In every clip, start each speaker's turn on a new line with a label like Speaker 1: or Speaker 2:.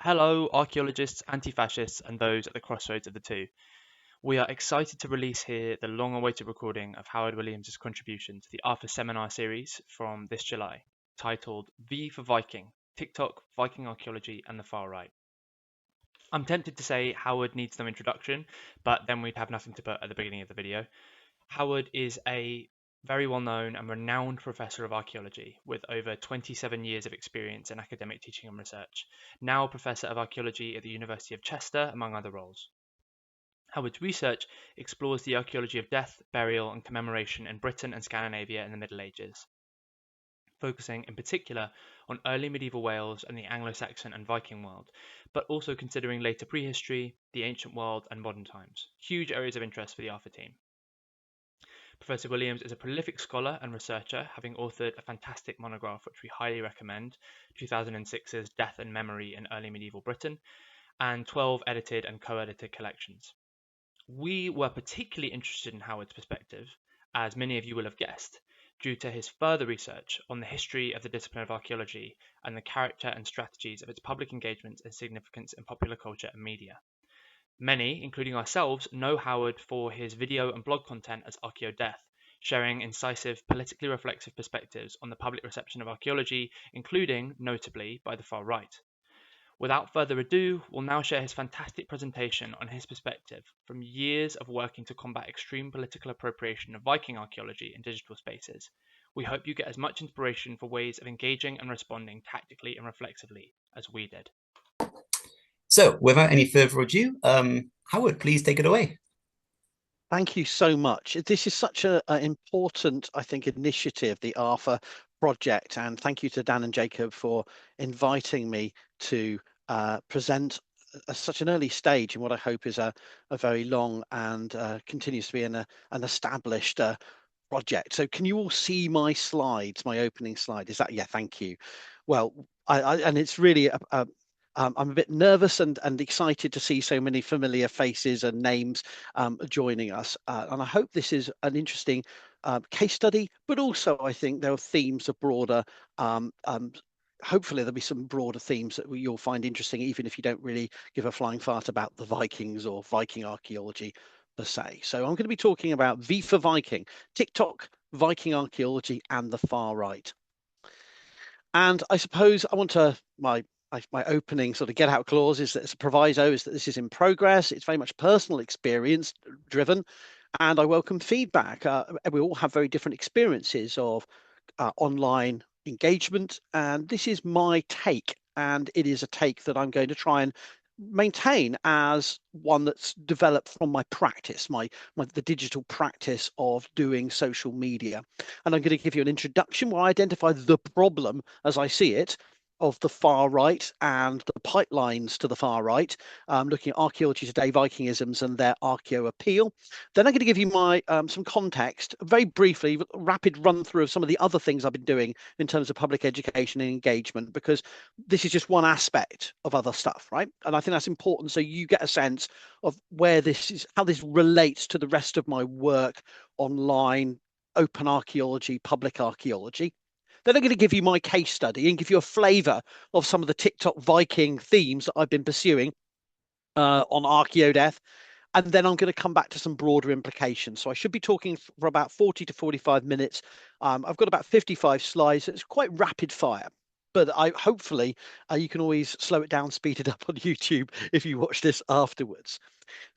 Speaker 1: Hello, archaeologists, anti-fascists, and those at the crossroads of the two. We are excited to release here the long-awaited recording of Howard Williams' contribution to the ARFA seminar series from this July, titled V for Viking, Tik Tok, Viking Archaeology, and the Far Right. I'm tempted to say Howard needs no introduction, but then we'd have nothing to put at the beginning of the video. Howard is a very well-known and renowned professor of archaeology with over 27 years of experience in academic teaching and research, now a professor of archaeology at the University of Chester, among other roles. Howard's research explores the archaeology of death, burial, and commemoration in Britain and Scandinavia in the Middle Ages, focusing in particular on early medieval Wales and the Anglo-Saxon and Viking world, but also considering later prehistory, the ancient world, and modern times, huge areas of interest for the ARFA team. Professor Williams is a prolific scholar and researcher, having authored a fantastic monograph which we highly recommend, 2006's Death and Memory in Early Medieval Britain, and 12 edited and co-edited collections. We were particularly interested in Howard's perspective, as many of you will have guessed, due to his further research on the history of the discipline of archaeology and the character and strategies of its public engagement and significance in popular culture and media. Many, including ourselves, know Howard for his video and blog content as Archaeodeath, sharing incisive, politically reflexive perspectives on the public reception of archaeology, including, notably, by the far right. Without further ado, we'll now share his fantastic presentation on his perspective from years of working to combat extreme political appropriation of Viking archaeology in digital spaces. We hope you get as much inspiration for ways of engaging and responding tactically and reflexively as we did.
Speaker 2: So, without any further ado, Howard, please take it away.
Speaker 3: Thank you so much. This is such an important, I think, initiative, the ARFA project, and thank you to Dan and Jacob for inviting me to present at such an early stage in what I hope is a very long and continues to be an established project. So can you all see my slides, my opening slide? Is that, yeah, thank you. Well, and it's really I'm a bit nervous and excited to see so many familiar faces and names joining us. And I hope this is an interesting case study, but also I think there are themes of broader, hopefully there'll be some broader themes that you'll find interesting, even if you don't really give a flying fart about the Vikings or Viking archaeology per se. So I'm going to be talking about V for Viking, Tik Tok, Viking archaeology, and the far right. And I suppose I want to, my opening sort of get out clause is that it's a proviso, is that this is in progress. It's very much personal experience driven, and I welcome feedback. We all have very different experiences of online engagement, and this is my take, and it is a take that I'm going to try and maintain as one that's developed from my practice, the digital practice of doing social media. And I'm going to give you an introduction where I identify the problem as I see it of the far right and the pipelines to the far right, looking at archaeology today, Vikingisms, and their archeo appeal. Then I'm going to give you my some context, very briefly, rapid run through of some of the other things I've been doing in terms of public education and engagement, because this is just one aspect of other stuff, right? And I think that's important so you get a sense of where this is, how this relates to the rest of my work online, open archaeology, public archaeology. Then I'm going to give you my case study and give you a flavour of some of the Tik Tok Viking themes that I've been pursuing on Archaeodeath. And then I'm going to come back to some broader implications. So I should be talking for about 40 to 45 minutes. I've got about 55 slides. So it's quite rapid fire. But hopefully you can always slow it down, speed it up on YouTube if you watch this afterwards.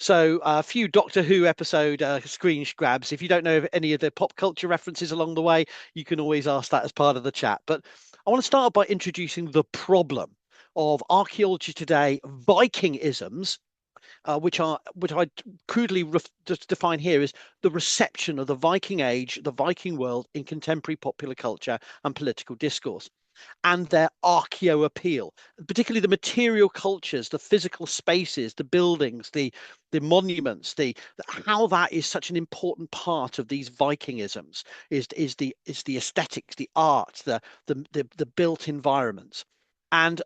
Speaker 3: So a few Doctor Who episode screen grabs. If you don't know any of the pop culture references along the way, you can always ask that as part of the chat. But I want to start by introducing the problem of archaeology today, Vikingisms, which I crudely just define here as the reception of the Viking age, the Viking world in contemporary popular culture and political discourse, and their archeo appeal, particularly the material cultures, the physical spaces, the buildings, the monuments, how that is such an important part of these Vikingisms is the aesthetics, the art, the built environments. And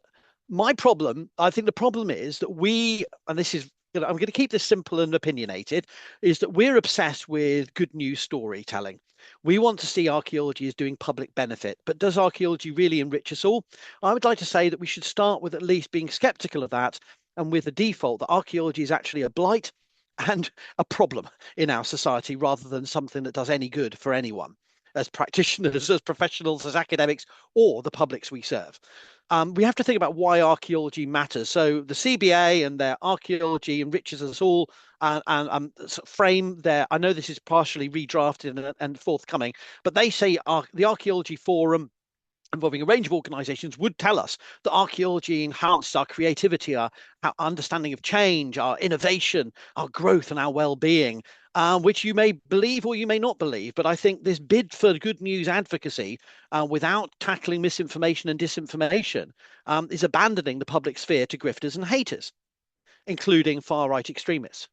Speaker 3: my problem, I think the problem is that and this is, I'm going to keep this simple and opinionated, is that we're obsessed with good news storytelling. We want to see archaeology as doing public benefit, but does archaeology really enrich us all? I would like to say that we should start with at least being skeptical of that, and with the default that archaeology is actually a blight and a problem in our society rather than something that does any good for anyone, as practitioners, as professionals, as academics, or the publics we serve. We have to think about why archaeology matters. So the CBA and their archaeology enriches us all, and frame their, I know this is partially redrafted and forthcoming, but they say the Archaeology Forum, involving a range of organizations, would tell us that archaeology enhances our creativity, our understanding of change, our innovation, our growth, and our well-being, which you may believe or you may not believe. But I think this bid for good news advocacy without tackling misinformation and disinformation is abandoning the public sphere to grifters and haters, including far-right extremists.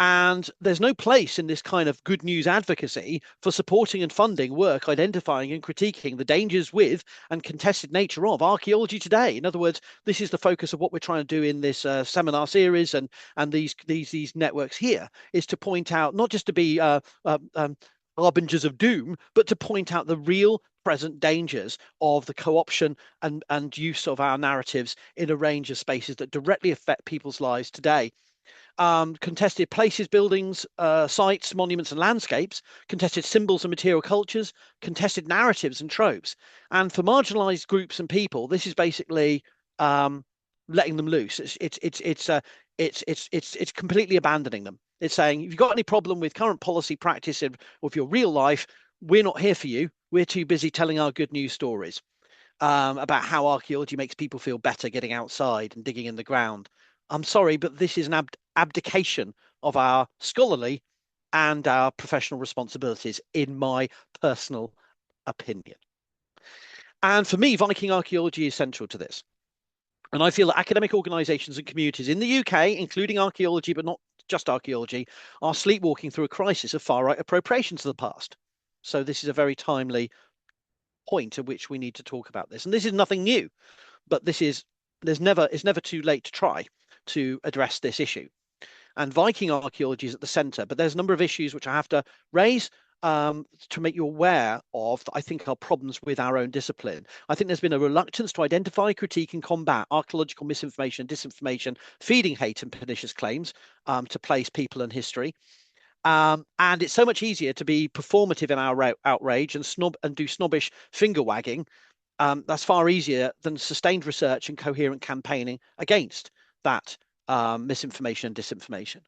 Speaker 3: And there's no place in this kind of good news advocacy for supporting and funding work identifying and critiquing the dangers with and contested nature of archaeology today. In other words, this is the focus of what we're trying to do in this seminar series and these networks here, is to point out, not just to be harbingers of doom, but to point out the real present dangers of the co-option and use of our narratives in a range of spaces that directly affect people's lives today. Contested places, buildings, sites, monuments, and landscapes, contested symbols and material cultures, contested narratives and tropes. And for marginalized groups and people, this is basically letting them loose. It's completely abandoning them. It's saying, if you've got any problem with current policy practice of your real life, we're not here for you. We're too busy telling our good news stories about how archaeology makes people feel better getting outside and digging in the ground. I'm sorry, but this is an abdication of our scholarly and our professional responsibilities, in my personal opinion. And for me, Viking archaeology is central to this. And I feel that academic organisations and communities in the UK, including archaeology, but not just archaeology, are sleepwalking through a crisis of far-right appropriations of the past. So this is a very timely point at which we need to talk about this. And this is nothing new, but it's never too late to try to address this issue. And Viking archaeology is at the center, but there's a number of issues which I have to raise to make you aware of that I think are problems with our own discipline. I think there's been a reluctance to identify, critique, and combat archaeological misinformation and disinformation, feeding hate and pernicious claims to place people and history. And it's so much easier to be performative in our outrage and do snobbish finger wagging. That's far easier than sustained research and coherent campaigning against that misinformation and disinformation.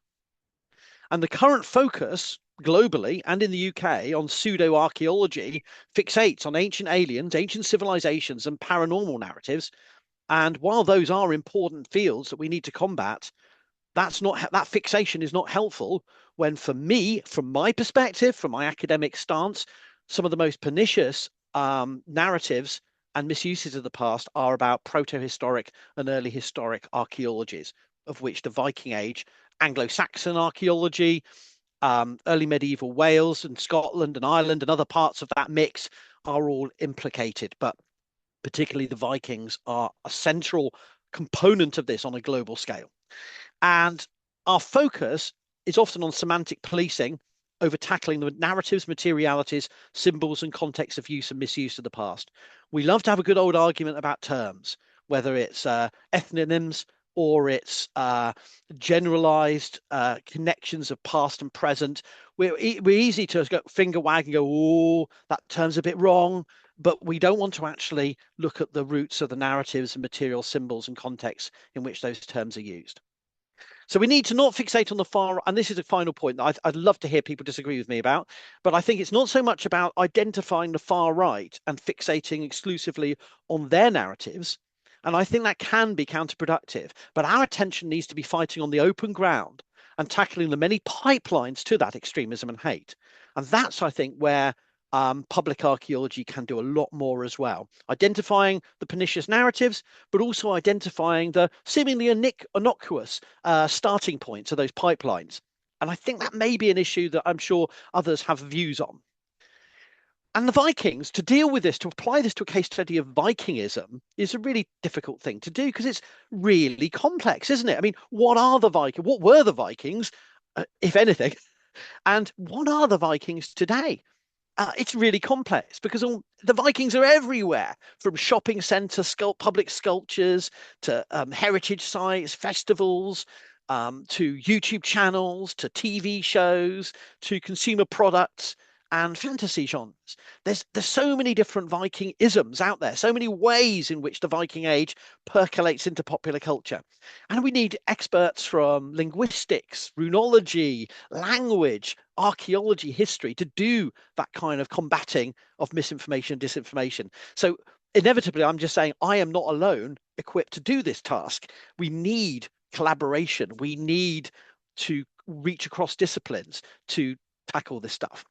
Speaker 3: And the current focus globally and in the UK on pseudo-archaeology fixates on ancient aliens, ancient civilizations, and paranormal narratives. And while those are important fields that we need to combat, that fixation is not helpful when, for me, from my perspective, from my academic stance, some of the most pernicious narratives and misuses of the past are about proto-historic and early historic archaeologies, of which the Viking Age, Anglo-Saxon archaeology, early medieval Wales and Scotland and Ireland and other parts of that mix are all implicated. But particularly the Vikings are a central component of this on a global scale. And our focus is often on semantic policing over tackling the narratives, materialities, symbols, and contexts of use and misuse of the past. We love to have a good old argument about terms, whether it's ethnonyms or it's generalized connections of past and present. We're easy to go finger wag and go, oh, that term's a bit wrong, but we don't want to actually look at the roots of the narratives and material symbols and contexts in which those terms are used. So we need to not fixate on the far, and this is a final point that I'd love to hear people disagree with me about, but I think it's not so much about identifying the far right and fixating exclusively on their narratives. And I think that can be counterproductive, but our attention needs to be fighting on the open ground and tackling the many pipelines to that extremism and hate. And that's, I think, where public archaeology can do a lot more as well, identifying the pernicious narratives, but also identifying the seemingly innocuous starting points of those pipelines. And I think that may be an issue that I'm sure others have views on. And the Vikings, to deal with this, to apply this to a case study of Vikingism, is a really difficult thing to do because it's really complex, isn't it? I mean, what are the Vikings? What were the Vikings, if anything? And what are the Vikings today? it's really complex because the Vikings are everywhere, from shopping centre public sculptures to heritage sites, festivals, to YouTube channels, to TV shows, to consumer products and fantasy genres. There's so many different Vikingisms out there, so many ways in which the Viking Age percolates into popular culture. And we need experts from linguistics, runology, language, archaeology, history to do that kind of combating of misinformation and disinformation. So inevitably, I'm just saying I am not alone equipped to do this task. We need collaboration. We need to reach across disciplines to tackle this stuff.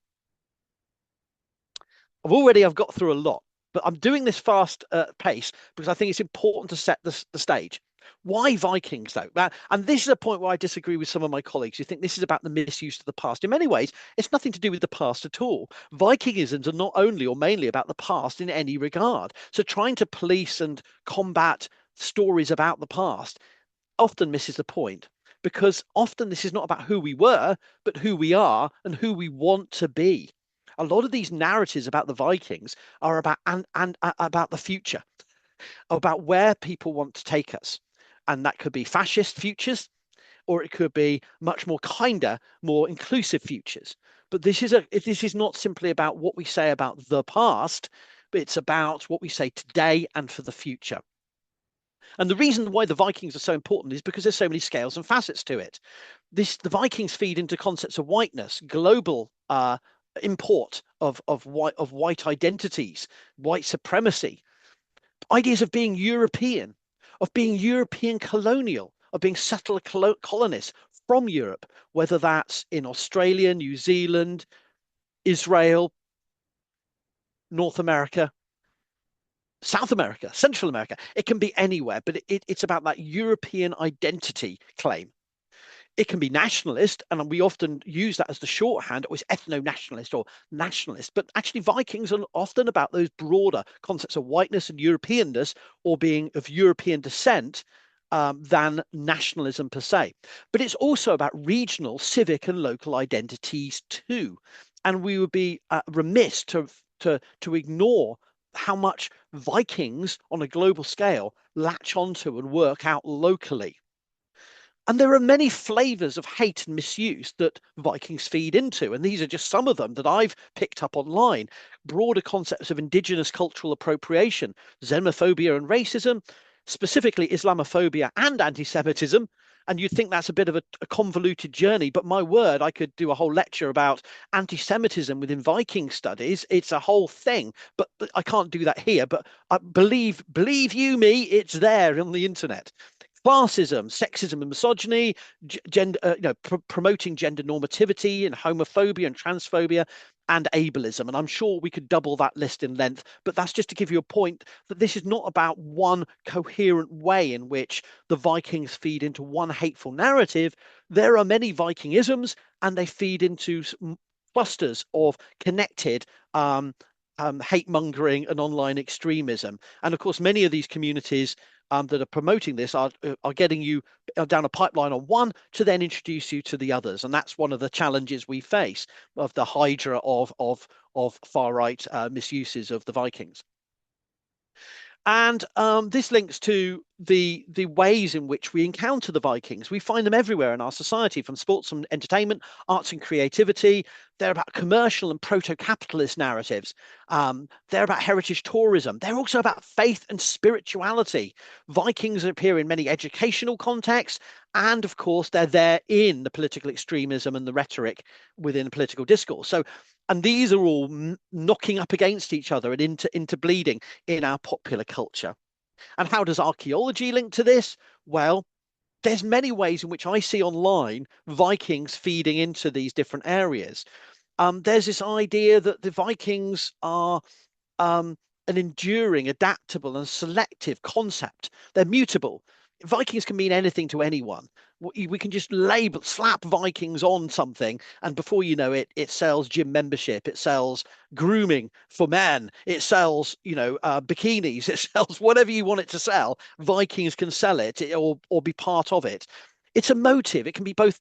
Speaker 3: I've got through a lot, but I'm doing this fast pace because I think it's important to set the stage. Why Vikings, though? And this is a point where I disagree with some of my colleagues who think this is about the misuse of the past. In many ways, it's nothing to do with the past at all. Vikingisms are not only or mainly about the past in any regard. So trying to police and combat stories about the past often misses the point, because often this is not about who we were, but who we are and who we want to be. A lot of these narratives about the Vikings are about about the future, about where people want to take us. And that could be fascist futures, or it could be much more kinder, more inclusive futures. But this is not simply about what we say about the past, but it's about what we say today and for the future. And the reason why the Vikings are so important is because there's so many scales and facets to it. The Vikings feed into concepts of whiteness, global import of white identities, white supremacy, ideas of being European colonial, of being settler colonists from Europe, whether that's in Australia, New Zealand, Israel, North America, South America, Central America. It can be anywhere, but it's about that European identity claim. It can be nationalist, and we often use that as the shorthand, or it's ethno-nationalist or nationalist. But actually, Vikings are often about those broader concepts of whiteness and Europeanness, or being of European descent, than nationalism per se. But it's also about regional, civic, and local identities too. And we would be remiss to ignore how much Vikings on a global scale latch onto and work out locally. And there are many flavors of hate and misuse that Vikings feed into. And these are just some of them that I've picked up online. Broader concepts of indigenous cultural appropriation, xenophobia and racism, specifically Islamophobia and anti-Semitism. And you'd think that's a bit of a convoluted journey, but my word, I could do a whole lecture about anti-Semitism within Viking studies. It's a whole thing, but I can't do that here. But I believe you me, it's there on the internet. Classism, sexism and misogyny, promoting gender normativity and homophobia and transphobia, and ableism. And I'm sure we could double that list in length, but that's just to give you a point that this is not about one coherent way in which the Vikings feed into one hateful narrative. There are many Vikingisms, and they feed into clusters of connected hate mongering and online extremism. And of course, many of these communities that are promoting this are getting you down a pipeline on one to then introduce you to the others. And that's one of the challenges we face of the hydra of far right misuses of the Vikings. And this links to the ways in which we encounter the Vikings. We find them everywhere in our society, from sports and entertainment, arts and creativity. They're about commercial and proto-capitalist narratives. They're about heritage tourism. They're also about faith and spirituality. Vikings appear in many educational contexts. And of course, they're there in the political extremism and the rhetoric within political discourse. So, and these are all knocking up against each other and into bleeding in our popular culture. And how does archaeology link to this? Well, there's many ways in which I see online Vikings feeding into these different areas. There's this idea that the Vikings are an enduring, adaptable, and selective concept. They're mutable. Vikings can mean anything to anyone. We can just slap Vikings on something, and before you know it, it sells gym membership, it sells grooming for men, it sells, bikinis, it sells whatever you want it to sell. Vikings can sell it or be part of it. It's a motive. It can be both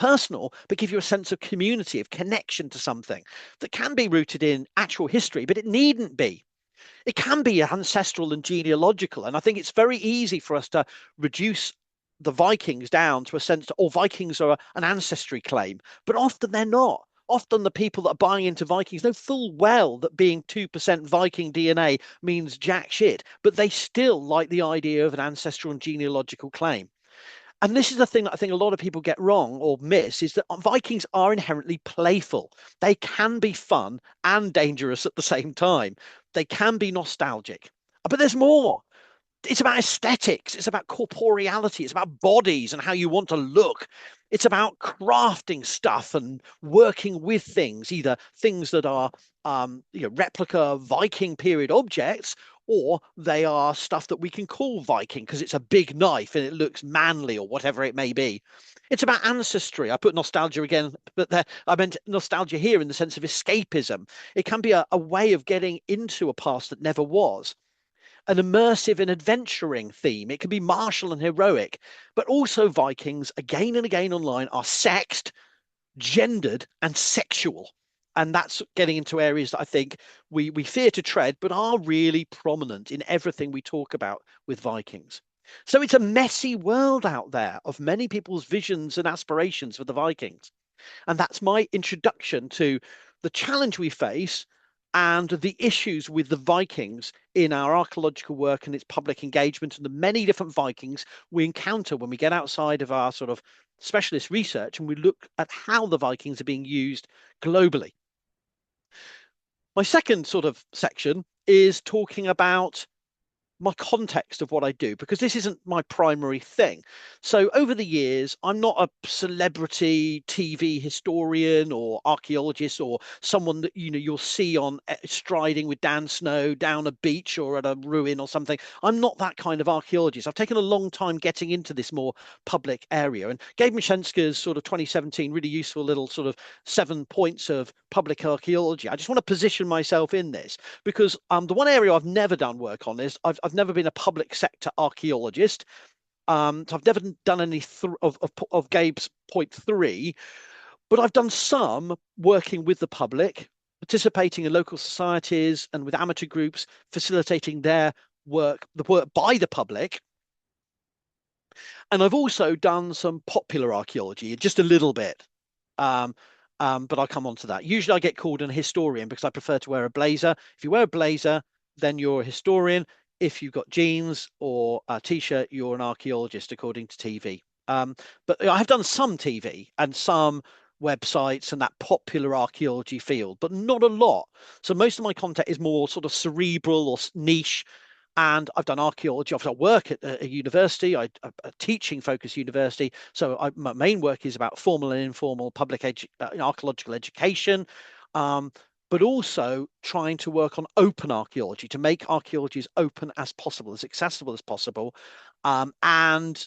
Speaker 3: personal, but give you a sense of community, of connection to something that can be rooted in actual history, but it needn't be. It can be ancestral and genealogical. And I think it's very easy for us to reduce the Vikings down to a sense that all Vikings are an ancestry claim, but often they're not. Often the people that are buying into Vikings know full well that being 2% Viking DNA means jack shit, but they still like the idea of an ancestral and genealogical claim. And this is the thing that I think a lot of people get wrong or miss, is that Vikings are inherently playful. They can be fun and dangerous at the same time. They can be nostalgic, but there's more. It's about aesthetics. It's about corporeality. It's about bodies and how you want to look. It's about crafting stuff and working with things, either things that are replica Viking period objects, or they are stuff that we can call Viking because it's a big knife and it looks manly or whatever it may be. It's about ancestry. I put nostalgia again, but I meant nostalgia here in the sense of escapism. It can be a way of getting into a past that never was. An immersive and adventuring theme. It can be martial and heroic, but also Vikings again and again online are sexed, gendered, and sexual. And that's getting into areas that I think we fear to tread, but are really prominent in everything we talk about with Vikings. So it's a messy world out there of many people's visions and aspirations for the Vikings. And that's my introduction to the challenge we face and the issues with the Vikings in our archaeological work and its public engagement, and the many different Vikings we encounter when we get outside of our sort of specialist research and we look at how the Vikings are being used globally. My second sort of section is talking about my context of what I do, because this isn't my primary thing. So over the years, I'm not a celebrity TV historian or archaeologist or someone that you'll see on striding with Dan Snow down a beach or at a ruin or something. I'm not that kind of archaeologist. I've taken a long time getting into this more public area, and Gabe Michenska's sort of 2017 really useful little sort of 7 points of public archaeology. I just want to position myself in this because the one area I've never done work on is I've never been a public sector archaeologist. So I've never done any of Gabe's point 3, but I've done some working with the public, participating in local societies and with amateur groups, facilitating their work, the work by the public. And I've also done some popular archaeology, just a little bit. But I'll come on to that. Usually I get called an historian because I prefer to wear a blazer. If you wear a blazer, then you're a historian. If you've got jeans or a t-shirt, you're an archaeologist, according to TV. But I have done some TV and some websites and that popular archaeology field, but not a lot. So most of my content is more sort of cerebral or niche. And I've done archaeology. I've done work at a university, a teaching focused university. So my main work is about formal and informal public archaeological education. But also trying to work on open archaeology, to make archaeology as open as possible, as accessible as possible, and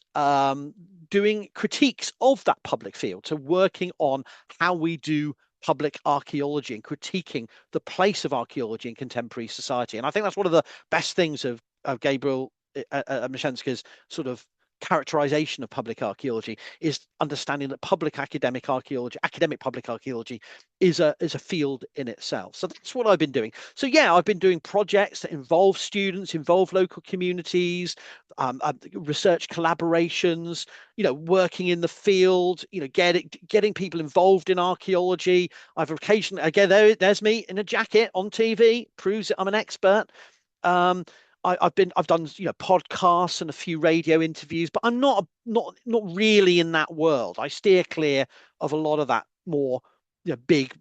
Speaker 3: doing critiques of that public field. So working on how we do public archaeology and critiquing the place of archaeology in contemporary society. And I think that's one of the best things of Gabriel Michenska's sort of characterization of public archaeology, is understanding that public academic archaeology, academic public archaeology, is a field in itself. So that's what I've been doing. So yeah, I've been doing projects that involve students, involve local communities, research collaborations, working in the field, getting people involved in archaeology. I've occasionally, again, there's me in a jacket on TV, proves that I'm an expert. I've done podcasts and a few radio interviews, but I'm not really in that world. I steer clear of a lot of that more big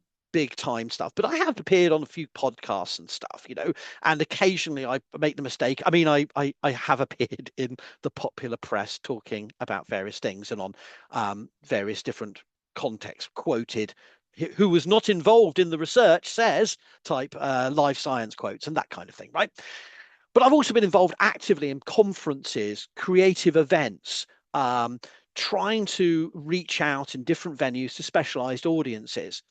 Speaker 3: time stuff. But I have appeared on a few podcasts and stuff, and occasionally I make the mistake. I mean, I have appeared in the popular press talking about various things and on various different contexts, quoted who was not involved in the research says type live science quotes and that kind of thing, right? But I've also been involved actively in conferences, creative events, trying to reach out in different venues to specialized audiences.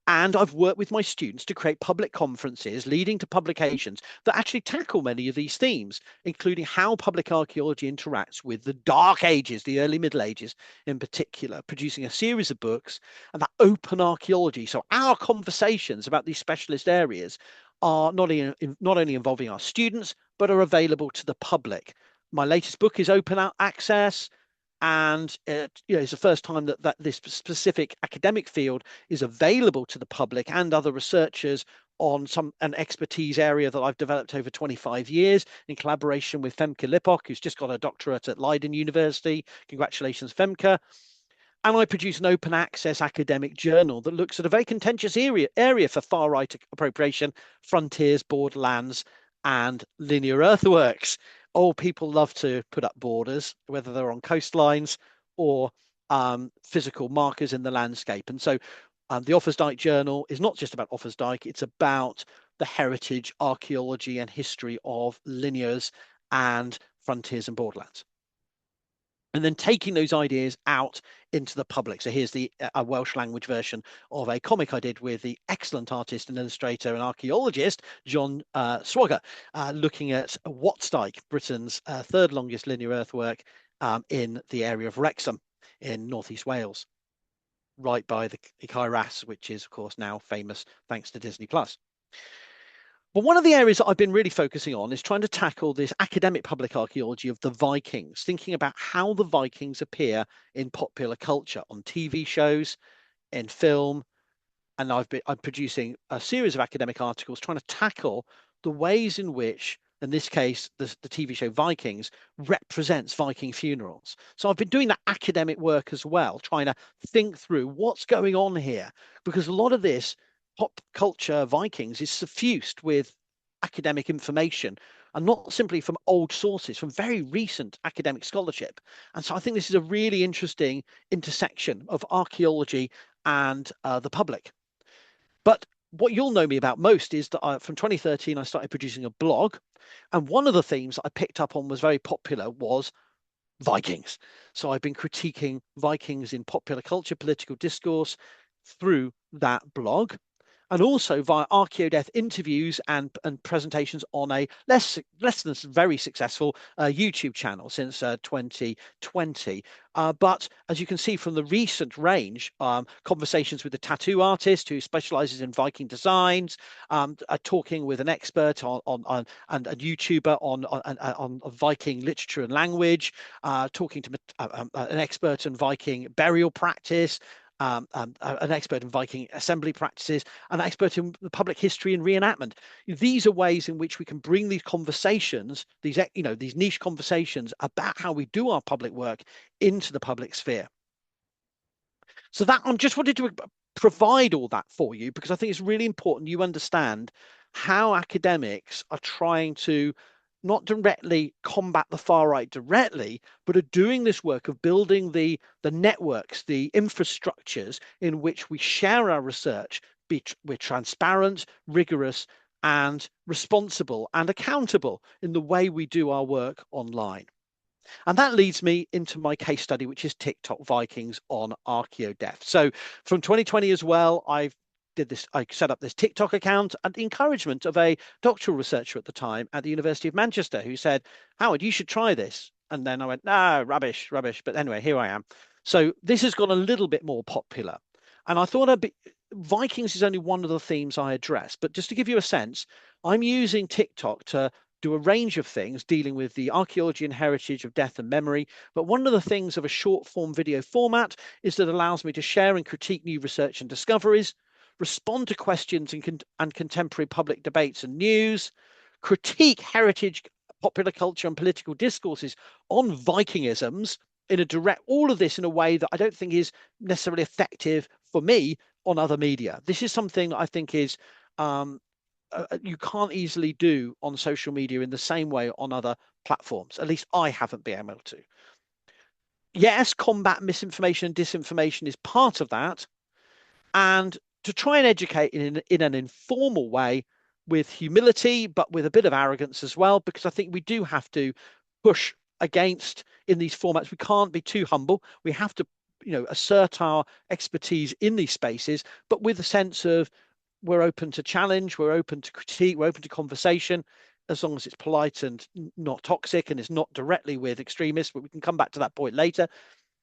Speaker 3: And I've worked with my students to create public conferences leading to publications that actually tackle many of these themes, including how public archaeology interacts with the Dark Ages, the early Middle Ages in particular, producing a series of books and that open archaeology. So our conversations about these specialist areas are not only involving our students, but are available to the public. My latest book is open access, and it's the first time that this specific academic field is available to the public and other researchers on an expertise area that I've developed over 25 years in collaboration with Femke Lipok, who's just got a doctorate at Leiden University. Congratulations, Femke. And I produce an open access academic journal that looks at a very contentious area for far right appropriation, frontiers, borderlands, and linear earthworks. Oh, people love to put up borders, whether they're on coastlines or physical markers in the landscape. And so the Offa's Journal is not just about Offa's, it's about the heritage, archaeology, and history of linears and frontiers and borderlands. And then taking those ideas out into the public. So here's a Welsh language version of a comic I did with the excellent artist and illustrator and archaeologist, John Swagger, looking at Wattsdyke, Britain's third longest linear earthwork in the area of Wrexham in northeast Wales, right by the Caerhras, which is, of course, now famous thanks to Disney+. But one of the areas that I've been really focusing on is trying to tackle this academic public archaeology of the Vikings, thinking about how the Vikings appear in popular culture, on TV shows, in film, and I'm producing a series of academic articles trying to tackle the ways in which, in this case, the TV show Vikings represents Viking funerals. So I've been doing that academic work as well, trying to think through what's going on here, because a lot of this pop culture Vikings is suffused with academic information, and not simply from old sources, from very recent academic scholarship. And so I think this is a really interesting intersection of archaeology and the public. But what you'll know me about most is that from 2013, I started producing a blog. And one of the themes that I picked up on was very popular was Vikings. So I've been critiquing Vikings in popular culture, political discourse through that blog, and also via Archaeodeath interviews and presentations on a less than very successful YouTube channel since 2020. But as you can see from the recent range, conversations with a tattoo artist who specializes in Viking designs, talking with an expert and a YouTuber on Viking literature and language, talking to an expert in Viking burial practice, an expert in Viking assembly practices, an expert in the public history and reenactment. These are ways in which we can bring these conversations, these niche conversations about how we do our public work into the public sphere. So that I'm just wanted to provide all that for you, because I think it's really important you understand how academics are trying to not directly combat the far right directly, but are doing this work of building the networks, the infrastructures in which we share our research. We're transparent, rigorous, and responsible and accountable in the way we do our work online. And that leads me into my case study, which is TikTok Vikings on Archaeodeath. So from 2020 as well, I set up this TikTok account at the encouragement of a doctoral researcher at the time at the University of Manchester, who said, Howard, you should try this. And then I went, no, rubbish. But anyway, here I am. So this has got a little bit more popular. And I thought Vikings is only one of the themes I address. But just to give you a sense, I'm using TikTok to do a range of things dealing with the archaeology and heritage of death and memory. But one of the things of a short form video format is that it allows me to share and critique new research and discoveries, respond to questions and contemporary public debates and news, critique heritage, popular culture and political discourses on Vikingisms in a direct, all of this in a way that I don't think is necessarily effective for me on other media. This is something that I think is you can't easily do on social media in the same way on other platforms. At least I haven't been able to. Yes, combat misinformation and disinformation is part of that. And to try and educate in an informal way with humility, but with a bit of arrogance as well, because I think we do have to push against in these formats. We can't be too humble. We have to assert our expertise in these spaces, but with a sense of we're open to challenge, we're open to critique, we're open to conversation, as long as it's polite and not toxic and it's not directly with extremists, but we can come back to that point later.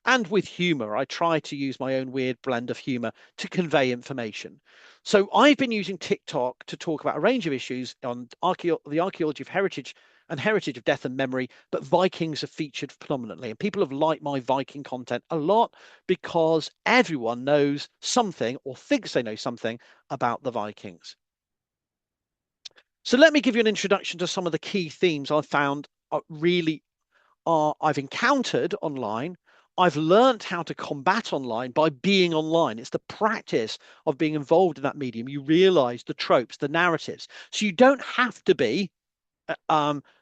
Speaker 3: And with humor, I try to use my own weird blend of humor to convey information. So I've been using TikTok to talk about a range of issues on the archaeology of heritage and heritage of death and memory, but Vikings have featured prominently. And people have liked my Viking content a lot because everyone knows something or thinks they know something about the Vikings. So let me give you an introduction to some of the key themes I've found I've encountered online. I've learned how to combat online by being online. It's the practice of being involved in that medium. You realize the tropes, the narratives. So you don't have to be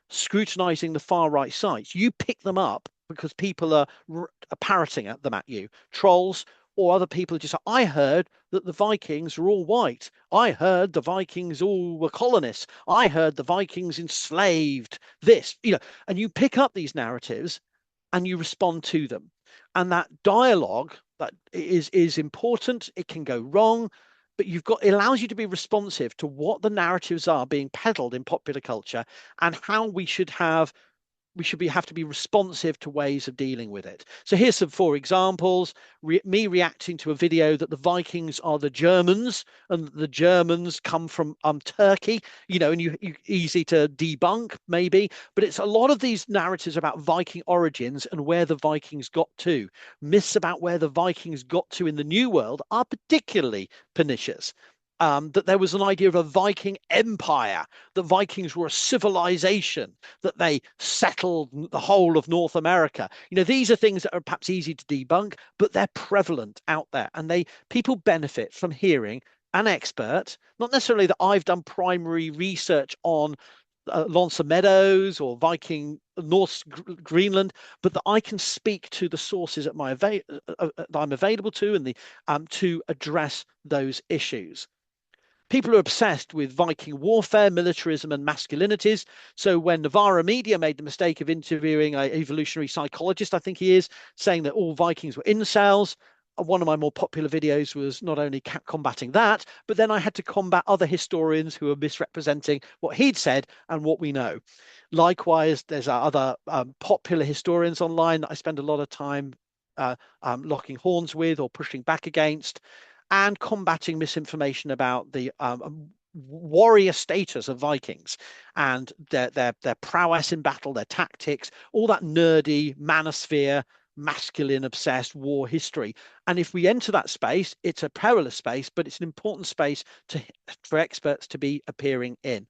Speaker 3: scrutinizing the far right sites. You pick them up because people are parroting them at you. Trolls or other people just say, I heard that the Vikings are all white. I heard the Vikings all were colonists. I heard the Vikings enslaved this, and you pick up these narratives and you respond to them. And that dialogue that is important. It can go wrong, but it allows you to be responsive to what the narratives are being peddled in popular culture and how we have to be responsive to ways of dealing with it. So here's some 4 examples. Me reacting to a video that the Vikings are the Germans and the Germans come from Turkey, and you easy to debunk maybe, but it's a lot of these narratives about Viking origins and where the Vikings got to. Myths about where the Vikings got to in the New World are particularly pernicious. That there was an idea of a Viking empire, that Vikings were a civilization, that they settled the whole of North America. These are things that are perhaps easy to debunk, but they're prevalent out there, and people benefit from hearing an expert, not necessarily that I've done primary research on Lonsa Meadows or Viking North Greenland, but that I can speak to the sources that I'm available to and to address those issues. People are obsessed with Viking warfare, militarism, and masculinities. So when Novara Media made the mistake of interviewing an evolutionary psychologist, I think he is, saying that all Vikings were incels, one of my more popular videos was not only combating that, but then I had to combat other historians who are misrepresenting what he'd said and what we know. Likewise, there's other popular historians online that I spend a lot of time locking horns with or pushing back against, and combating misinformation about the warrior status of Vikings and their prowess in battle, their tactics, all that nerdy manosphere, masculine obsessed war history. And if we enter that space, it's a perilous space, but it's an important space for experts to be appearing in.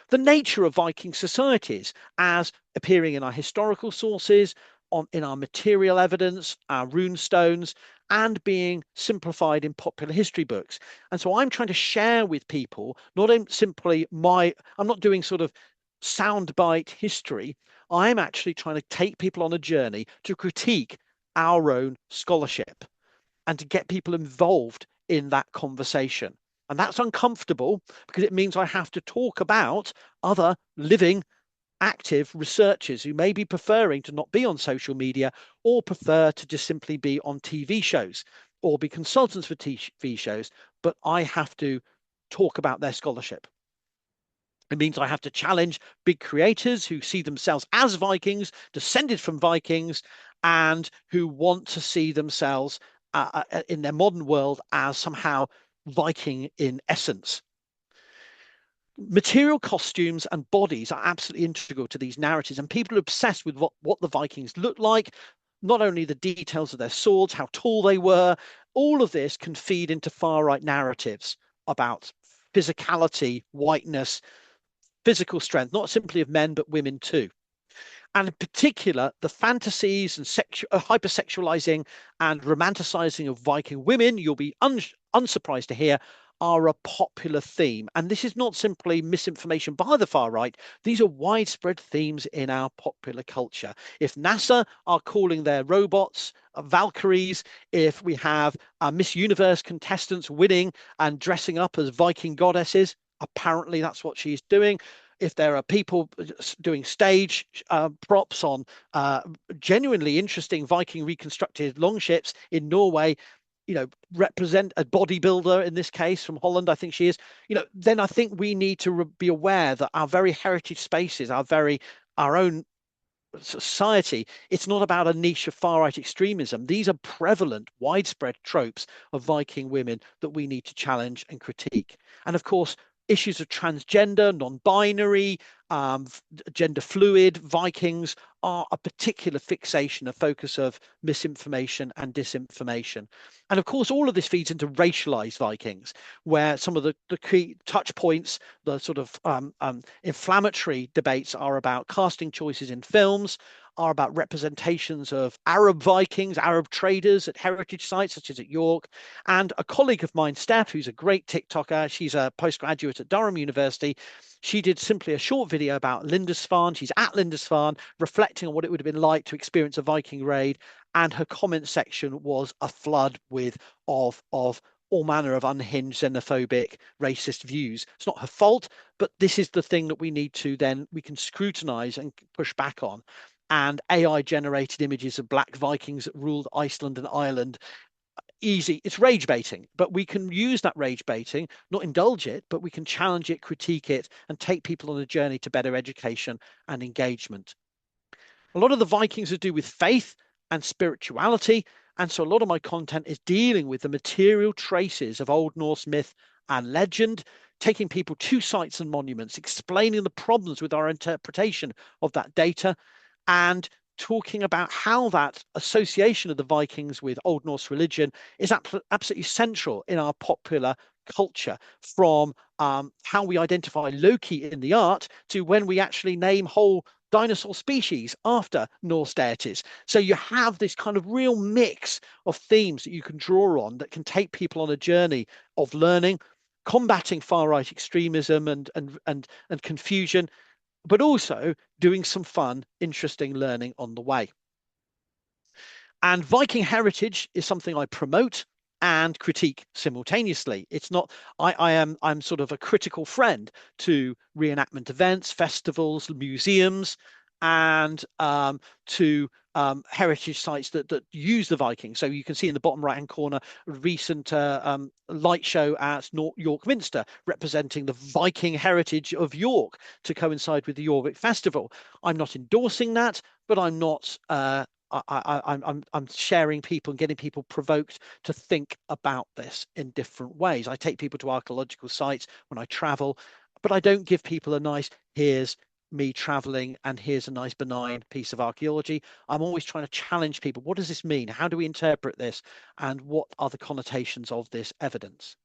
Speaker 3: The nature of Viking societies as appearing in our historical sources, in our material evidence, our rune stones, and being simplified in popular history books. And so I'm trying to share with people, not simply I'm not doing sort of soundbite history. I'm actually trying to take people on a journey to critique our own scholarship and to get people involved in that conversation. And that's uncomfortable because it means I have to talk about other living active researchers who may be preferring to not be on social media or prefer to just simply be on TV shows or be consultants for TV shows, but I have to talk about their scholarship. It means I have to challenge big creators who see themselves as Vikings, descended from Vikings, and who want to see themselves in their modern world as somehow Viking in essence. Material costumes and bodies are absolutely integral to these narratives, and people are obsessed with what the Vikings look like, not only the details of their swords, how tall they were. All of this can feed into far-right narratives about physicality, whiteness, physical strength, not simply of men, but women too. And in particular, the fantasies and hypersexualizing and romanticizing of Viking women, you'll be unsurprised to hear, are a popular theme. And this is not simply misinformation by the far right. These are widespread themes in our popular culture. If NASA are calling their robots Valkyries, if we have Miss Universe contestants winning and dressing up as Viking goddesses, apparently that's what she's doing. if there are people doing stage props on genuinely interesting Viking reconstructed longships in Norway, represent a bodybuilder in this case from Holland, I think she is, then I think we need to be aware that our very heritage spaces, our own society, it's not about a niche of far-right extremism. These are prevalent, widespread tropes of Viking women that we need to challenge and critique. And of course, issues of transgender, non-binary, gender fluid Vikings are a particular fixation, a focus of misinformation and disinformation. And of course, all of this feeds into racialized Vikings, where some of the key touch points, the sort of inflammatory debates are about casting choices in films, are about representations of Arab Vikings, Arab traders at heritage sites, such as at York. And a colleague of mine, Steph, who's a great TikToker, she's a postgraduate at Durham University. She did simply a short video about Lindisfarne. She's at Lindisfarne, reflecting on what it would have been like to experience a Viking raid. And her comment section was a flood of all manner of unhinged, xenophobic, racist views. It's not her fault, but this is the thing that we can scrutinize and push back on. And AI generated images of black Vikings that ruled Iceland and Ireland. Easy, it's rage baiting, but we can use that rage baiting, not indulge it, but we can challenge it, critique it, and take people on a journey to better education and engagement. A lot of the Vikings are to do with faith and spirituality, and so a lot of my content is dealing with the material traces of Old Norse myth and legend, taking people to sites and monuments, explaining the problems with our interpretation of that data, and talking about how that association of the Vikings with Old Norse religion is absolutely central in our popular culture, from how we identify Loki in the art to when we actually name whole dinosaur species after Norse deities. So you have this kind of real mix of themes that you can draw on that can take people on a journey of learning, combating far-right extremism and confusion, but also doing some fun, interesting learning on the way. And Viking heritage is something I promote and critique simultaneously. It's not, I'm sort of a critical friend to reenactment events, festivals, museums, and to heritage sites that use the Vikings. So you can see in the bottom right-hand corner, a recent light show at York Minster representing the Viking heritage of York to coincide with the York Festival. I'm not endorsing that, but I'm not I'm sharing people and getting people provoked to think about this in different ways. I take people to archaeological sites when I travel, but I don't give people a nice, here's me traveling and here's a nice benign piece of archaeology. I'm always trying to challenge people. What does this mean? How do we interpret this? And what are the connotations of this evidence?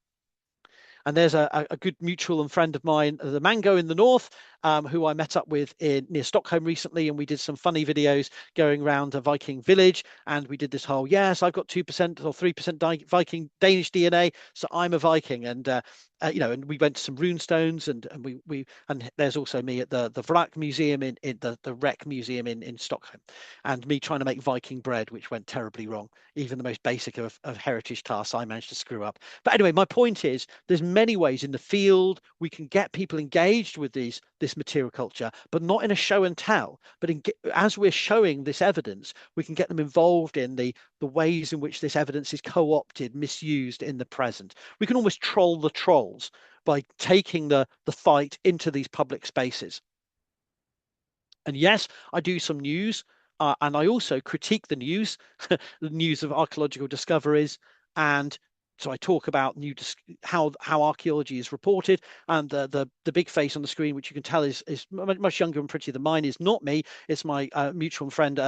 Speaker 3: And there's a good mutual and friend of mine, the Mango in the north, who I met up with near Stockholm recently, and we did some funny videos going around a Viking village, and we did this whole, yes, I've got 2% or 3% Viking Danish DNA, so I'm a Viking. And and we went to some rune stones, and there's also me at the Vrak Museum in the Wreck Museum in Stockholm, and me trying to make Viking bread, which went terribly wrong. Even the most basic of heritage tasks I managed to screw up. But anyway, my point is, there's many ways in the field we can get people engaged with this material culture, but not in a show and tell. But as we're showing this evidence, we can get them involved in the ways in which this evidence is co-opted, misused in the present. We can almost troll the trolls by taking the fight into these public spaces. And yes, I do some news, and I also critique the news, the news of archaeological discoveries. And so I talk about how archaeology is reported, and the big face on the screen, which you can tell is much younger and prettier than mine, is not me. It's my mutual friend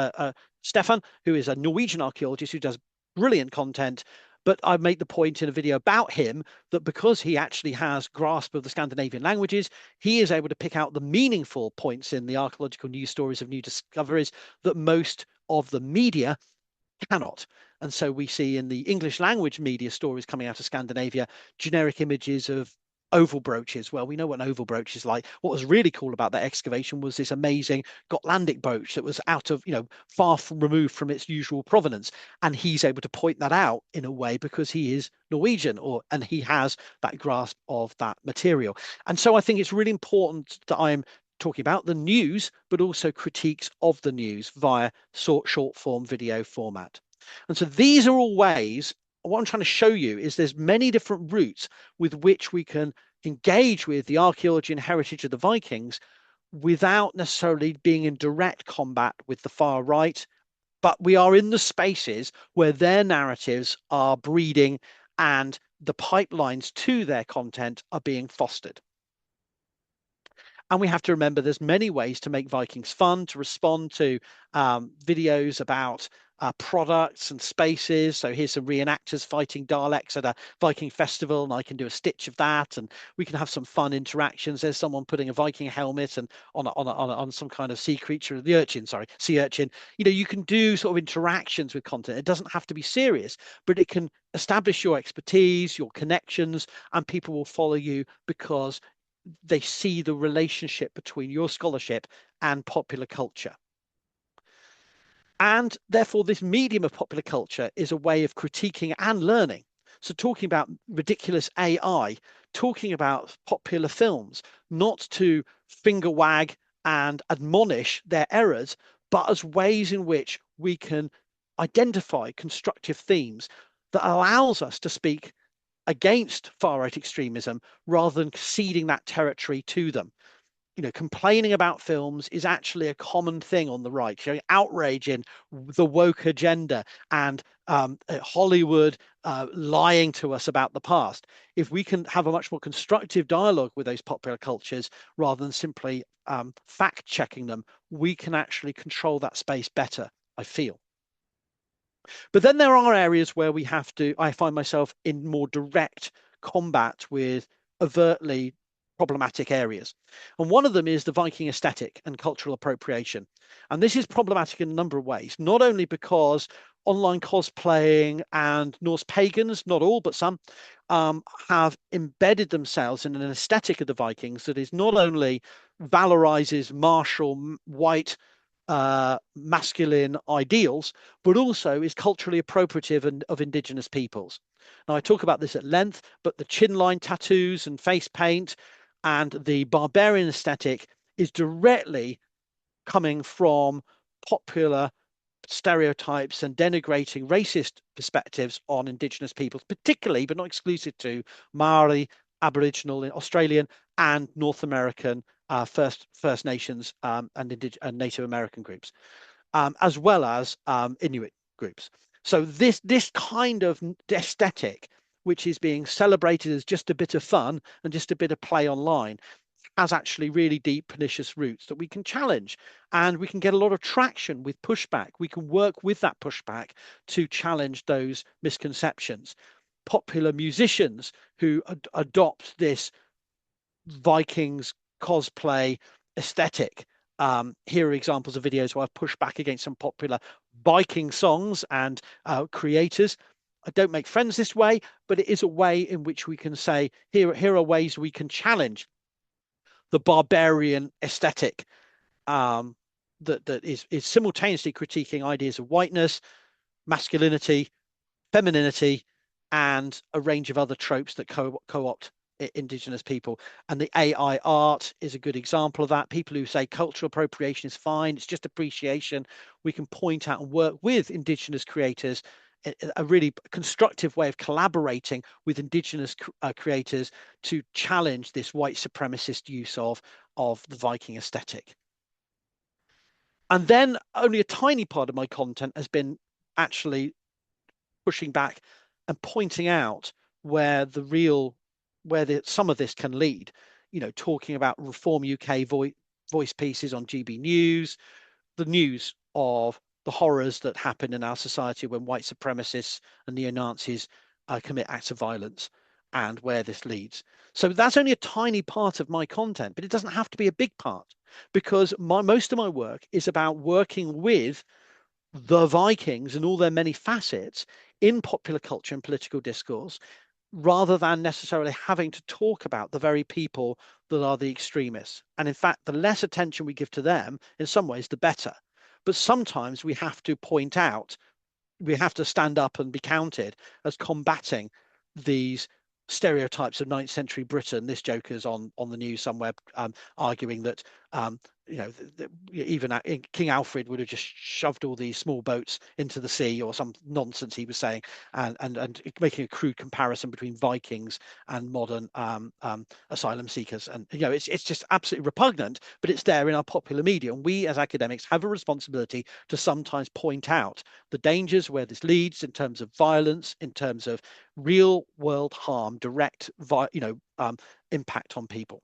Speaker 3: Stefan, who is a Norwegian archaeologist who does brilliant content. But I make the point in a video about him that because he actually has grasp of the Scandinavian languages, he is able to pick out the meaningful points in the archaeological news stories of new discoveries that most of the media cannot. And so we see in the English language media stories coming out of Scandinavia, generic images of oval brooches. Well, we know what an oval brooch is like. What was really cool about that excavation was this amazing Gotlandic brooch that was out of, far from removed from its usual provenance. And he's able to point that out in a way because he is Norwegian, and he has that grasp of that material. And so I think it's really important that I'm talking about the news, but also critiques of the news via short form video format. And so these are all ways. What I'm trying to show you is there's many different routes with which we can engage with the archaeology and heritage of the Vikings without necessarily being in direct combat with the far right, but we are in the spaces where their narratives are breeding and the pipelines to their content are being fostered. And we have to remember there's many ways to make Vikings fun, to respond to videos about products and spaces. So here's some reenactors fighting Daleks at a Viking festival, and I can do a stitch of that, and we can have some fun interactions. There's someone putting a Viking helmet and on some kind of sea creature, sea urchin. You can do sort of interactions with content. It doesn't have to be serious, but it can establish your expertise, your connections, and people will follow you because they see the relationship between your scholarship and popular culture. And therefore, this medium of popular culture is a way of critiquing and learning. So talking about ridiculous AI, talking about popular films, not to finger wag and admonish their errors, but as ways in which we can identify constructive themes that allows us to speak against far right extremism rather than ceding that territory to them. Complaining about films is actually a common thing on the right, showing outrage in the woke agenda and Hollywood lying to us about the past. If we can have a much more constructive dialogue with those popular cultures rather than simply fact checking them, we can actually control that space better, I feel. But then there are areas where I find myself in more direct combat with overtly problematic areas. And one of them is the Viking aesthetic and cultural appropriation. And this is problematic in a number of ways, not only because online cosplaying and Norse pagans, not all, but some, have embedded themselves in an aesthetic of the Vikings that is not only valorizes martial, white, masculine ideals, but also is culturally appropriative of indigenous peoples. Now, I talk about this at length, but the chin line tattoos and face paint and the barbarian aesthetic is directly coming from popular stereotypes and denigrating racist perspectives on indigenous peoples, particularly, but not exclusive to, Maori, Aboriginal, Australian, and North American First Nations and Native American groups, as well as Inuit groups. So this kind of aesthetic, which is being celebrated as just a bit of fun and just a bit of play online, has actually really deep, pernicious roots that we can challenge, and we can get a lot of traction with pushback. We can work with that pushback to challenge those misconceptions. Popular musicians who adopt this Vikings cosplay aesthetic. Here are examples of videos where I've pushed back against some popular Viking songs and creators. I don't make friends this way, but it is a way in which we can say, here are ways we can challenge the barbarian aesthetic that is simultaneously critiquing ideas of whiteness, masculinity, femininity, and a range of other tropes that co-opt indigenous people. And the AI art is a good example of that. People who say cultural appropriation is fine, it's just appreciation. We can point out and work with indigenous creators, a really constructive way of collaborating with indigenous creators to challenge this white supremacist use of the Viking aesthetic. And then only a tiny part of my content has been actually pushing back and pointing out where some of this can lead, talking about Reform UK voice pieces on GB News, the news of the horrors that happen in our society when white supremacists and neo-Nazis commit acts of violence, and where this leads. So that's only a tiny part of my content, but it doesn't have to be a big part, because most of my work is about working with the Vikings and all their many facets in popular culture and political discourse, rather than necessarily having to talk about the very people that are the extremists. And in fact, the less attention we give to them, in some ways, the better. But sometimes we have to point out, we have to stand up and be counted as combating these stereotypes of 9th century Britain. This joker's on the news somewhere, arguing that even King Alfred would have just shoved all these small boats into the sea, or some nonsense he was saying, and making a crude comparison between Vikings and modern asylum seekers. And it's just absolutely repugnant, but it's there in our popular media, and we as academics have a responsibility to sometimes point out the dangers where this leads in terms of violence, in terms of real world harm, direct impact on people.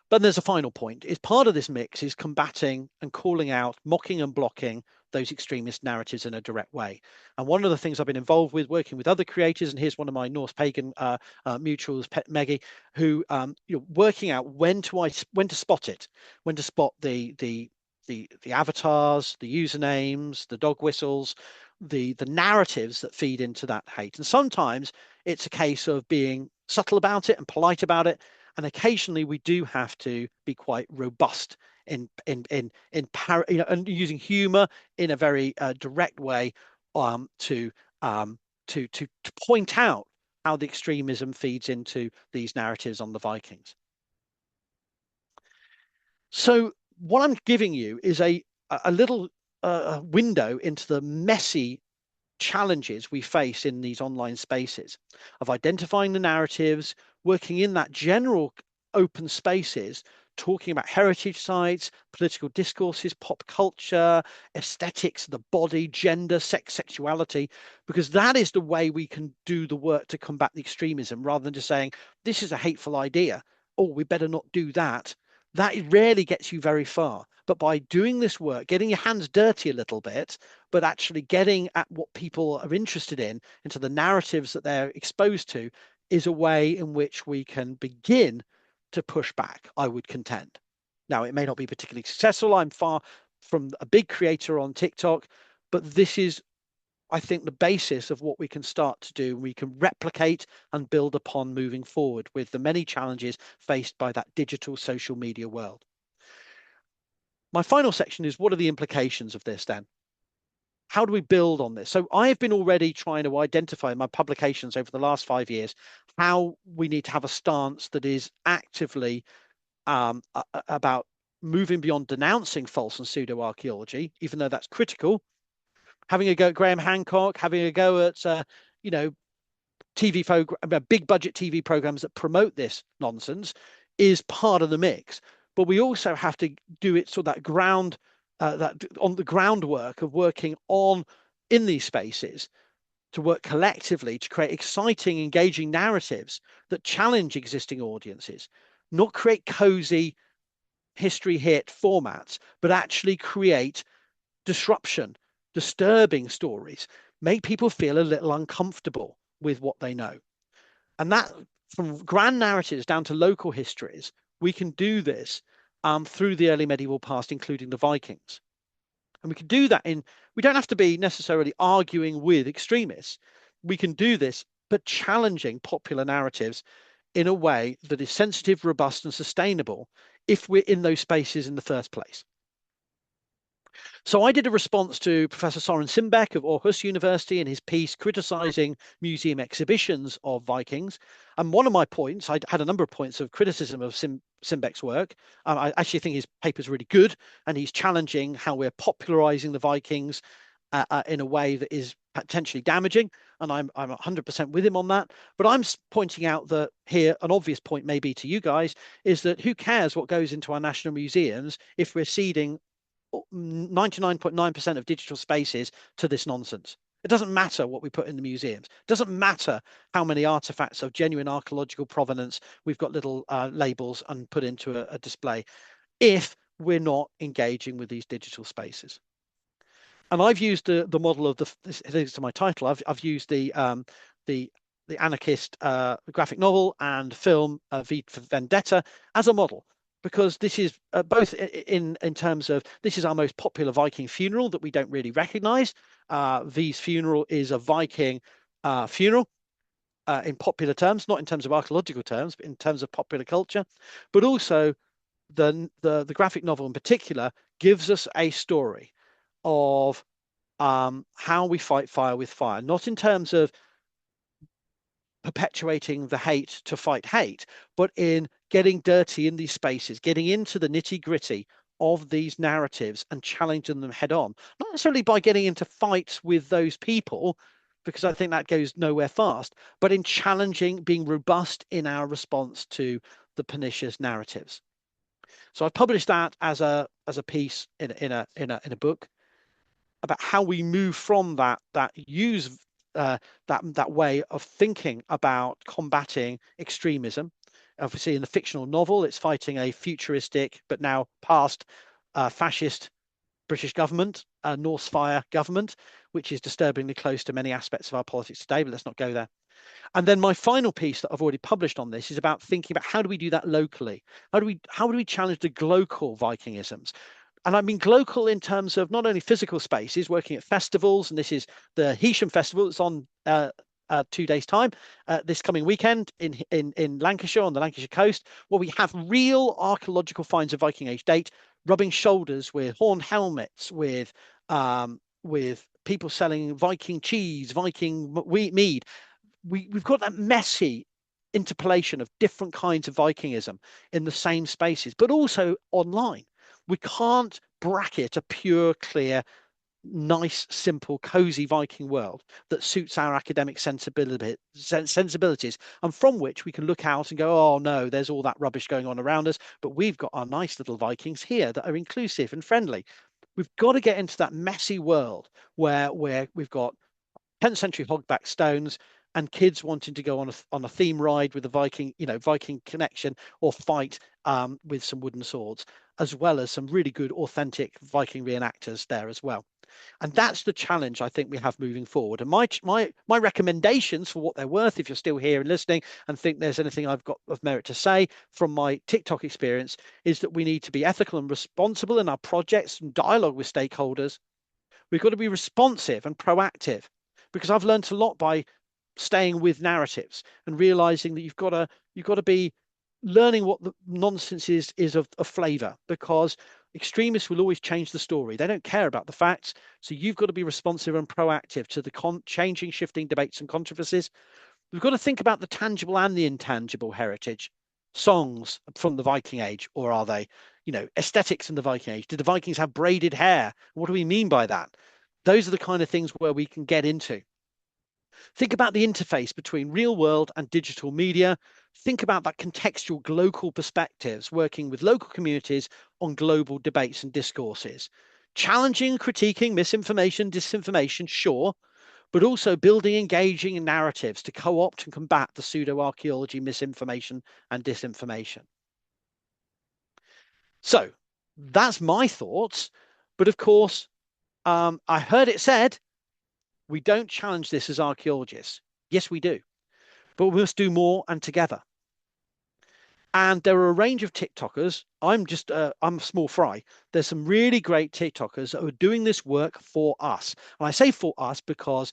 Speaker 3: But there's a final point. Is part of this mix is combating and calling out, mocking and blocking those extremist narratives in a direct way. And one of the things I've been involved with, working with other creators, and here's one of my Norse pagan mutuals, Pet Meggie, who working out when to spot it, when to spot the avatars, the usernames, the dog whistles, the narratives that feed into that hate. And sometimes it's a case of being subtle about it and polite about it. And occasionally we do have to be quite robust and using humor in a very direct way to point out how the extremism feeds into these narratives on the Vikings. So what I'm giving you is a little window into the messy challenges we face in these online spaces of identifying the narratives, working in that general open spaces, talking about heritage sites, political discourses, pop culture, aesthetics, the body, gender, sex, sexuality, because that is the way we can do the work to combat the extremism, rather than just saying, this is a hateful idea, oh, we better not do that. That rarely gets you very far. But by doing this work, getting your hands dirty a little bit, but actually getting at what people are interested in, into the narratives that they're exposed to, is a way in which we can begin to push back, I would contend. Now, it may not be particularly successful. I'm far from a big creator on TikTok, but this is, I think, the basis of what we can start to do. We can replicate and build upon moving forward with the many challenges faced by that digital social media world. My final section is, what are the implications of this then? How do we build on this? So I've been already trying to identify in my publications over the last 5 years how we need to have a stance that is actively about moving beyond denouncing false and pseudo archaeology, even though that's critical. Having a go at Graham Hancock, having a go at big budget TV programs that promote this nonsense is part of the mix. But we also have to do it so that on the groundwork of working in these spaces, to work collectively to create exciting, engaging narratives that challenge existing audiences, not create cozy history hit formats, but actually create disruption, disturbing stories, make people feel a little uncomfortable with what they know. And that, from grand narratives down to local histories, we can do this through the early medieval past, including the Vikings. And we can do that we don't have to be necessarily arguing with extremists. We can do this, but challenging popular narratives in a way that is sensitive, robust, and sustainable if we're in those spaces in the first place. So I did a response to Professor Søren Simbeck of Aarhus University in his piece criticizing museum exhibitions of Vikings. And one of my points, I had a number of points of criticism of Simbeck's work. I actually think his paper is really good, and he's challenging how we're popularizing the Vikings in a way that is potentially damaging. And I'm 100% with him on that. But I'm pointing out that here, an obvious point maybe to you guys, is that who cares what goes into our national museums if we're ceding 99.9% of digital spaces to this nonsense? It doesn't matter what we put in the museums. It doesn't matter how many artifacts of genuine archaeological provenance we've got little labels and put into a display if we're not engaging with these digital spaces. And I've used the model of this is to my title. I've used the anarchist graphic novel and film V for Vendetta as a model, because this is both in terms of, this is our most popular Viking funeral that we don't really recognize. V's funeral is a Viking funeral. in popular terms, not in terms of archaeological terms, but in terms of popular culture, but also the graphic novel in particular gives us a story of how we fight fire with fire, not in terms of perpetuating the hate to fight hate, but in getting dirty in these spaces, getting into the nitty gritty of these narratives and challenging them head on, not necessarily by getting into fights with those people, because I think that goes nowhere fast, but in challenging, being robust in our response to the pernicious narratives. So I've published that as a piece in a book about how we move from that way of thinking about combating extremism. Obviously, in the fictional novel, it's fighting a futuristic but now past fascist British government, Norse Fire government, which is disturbingly close to many aspects of our politics today. But let's not go there. And then my final piece that I've already published on this is about thinking about how do we do that locally? How do we challenge the global Vikingisms? And I mean global in terms of not only physical spaces, working at festivals, and this is the Hesham Festival that's on 2 days' time, this coming weekend in Lancashire, on the Lancashire coast, where we have real archaeological finds of Viking Age date, rubbing shoulders with horned helmets, with people selling Viking cheese, Viking mead. We've got that messy interpolation of different kinds of Vikingism in the same spaces, but also online. We can't bracket a pure, clear, nice, simple, cozy Viking world that suits our academic sensibilities, and from which we can look out and go, oh no, there's all that rubbish going on around us, but we've got our nice little Vikings here that are inclusive and friendly. We've got to get into that messy world where we've got 10th century hogback stones and kids wanting to go on a theme ride with a Viking, Viking connection, or fight with some wooden swords, as well as some really good authentic Viking reenactors there as well. And that's the challenge I think we have moving forward. And my recommendations, for what they're worth, if you're still here and listening and think there's anything I've got of merit to say from my TikTok experience, is that we need to be ethical and responsible in our projects and dialogue with stakeholders. We've got to be responsive and proactive, because I've learned a lot by staying with narratives and realizing that you've got to be learning what the nonsense is of flavor, because extremists will always change the story. They don't care about the facts. So you've got to be responsive and proactive to the changing, shifting debates and controversies. We've got to think about the tangible and the intangible heritage. Songs from the Viking Age, or are they, aesthetics in the Viking Age? Did the Vikings have braided hair? What do we mean by that? Those are the kind of things where we can get into. Think about the interface between real world and digital media. Think about that contextual local perspectives, working with local communities on global debates and discourses. Challenging, critiquing misinformation, disinformation, sure, but also building engaging narratives to co-opt and combat the pseudo-archaeology, misinformation and disinformation. So that's my thoughts. But of course, I heard it said, we don't challenge this as archaeologists. Yes, we do. But we must do more and together. And there are a range of TikTokers. I'm a small fry. There's some really great TikTokers that are doing this work for us. And I say for us because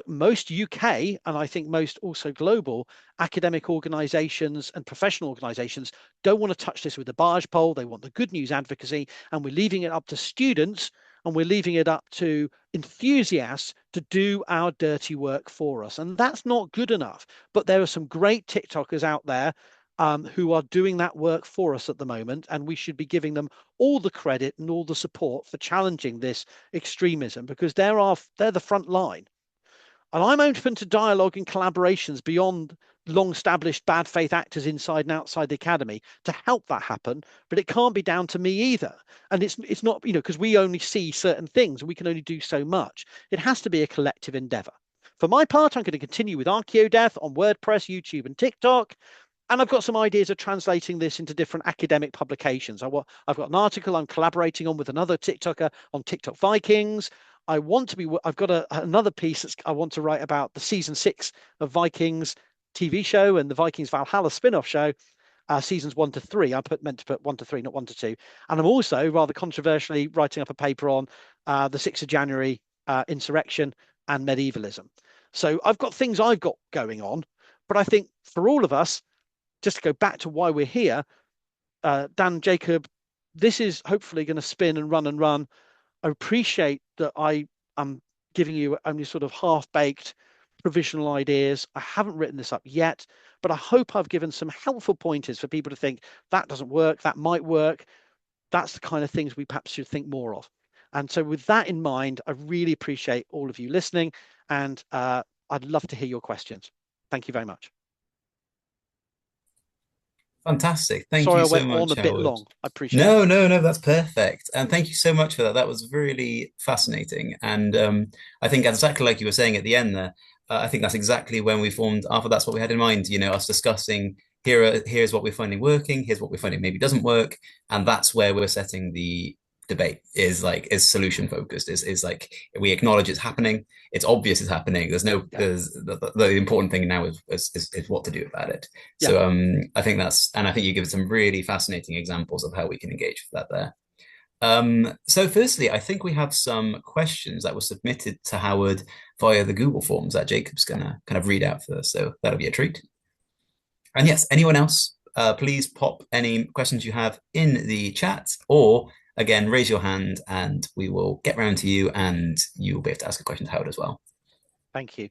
Speaker 3: most UK, and I think most also global academic organizations and professional organizations don't want to touch this with a barge pole. They want the good news advocacy, and we're leaving it up to students, and we're leaving it up to enthusiasts to do our dirty work for us. And that's not good enough. But there are some great TikTokers out there who are doing that work for us at the moment, and we should be giving them all the credit and all the support for challenging this extremism, because they're the front line. And I'm open to dialogue and collaborations beyond long-established bad faith actors inside and outside the academy to help that happen, but it can't be down to me either. And it's not, because we only see certain things and we can only do so much. It has to be a collective endeavor. For my part, I'm going to continue with Archaeodeath on WordPress, YouTube, and TikTok. And I've got some ideas of translating this into different academic publications. I've got an article I'm collaborating on with another TikToker on TikTok Vikings. I've got another piece that I want to write about the season 6 of Vikings TV show and the Vikings Valhalla spin-off show, seasons 1 to 3. Meant to put 1 to 3, not 1 to 2. And I'm also rather controversially writing up a paper on the 6th of January insurrection and medievalism. So I've got things I've got going on. But I think for all of us, just to go back to why we're here, Dan, Jacob, this is hopefully going to spin and run and run. I appreciate that I am giving you only sort of half-baked provisional ideas. I haven't written this up yet, but I hope I've given some helpful pointers for people to think that doesn't work, that might work. That's the kind of things we perhaps should think more of. And so with that in mind, I really appreciate all of you listening, and I'd love to hear your questions. Thank you very much.
Speaker 2: Fantastic. Thank
Speaker 3: Sorry,
Speaker 2: you
Speaker 3: I
Speaker 2: so
Speaker 3: went on
Speaker 2: much,
Speaker 3: a bit
Speaker 2: Howard.
Speaker 3: long. I appreciate it.
Speaker 2: No, that's perfect. And thank you so much for that. That was really fascinating. And I think exactly like you were saying at the end there, I think that's exactly when we formed ARFA. That's what we had in mind, us discussing here's what we're finding working, here's what we're finding maybe doesn't work. And that's where we're setting the debate is solution focused, is like we acknowledge it's happening. It's obvious it's happening. There's the important thing now is what to do about it.
Speaker 3: Yeah.
Speaker 2: So I think I think you give some really fascinating examples of how we can engage with that there. So firstly, I think we have some questions that were submitted to Howard via the Google Forms that Jacob's gonna kind of read out for us. So that'll be a treat. And yes, anyone else, please pop any questions you have in the chat, or again, raise your hand and we will get round to you and you'll be able to ask a question to Howard as well.
Speaker 3: Thank you.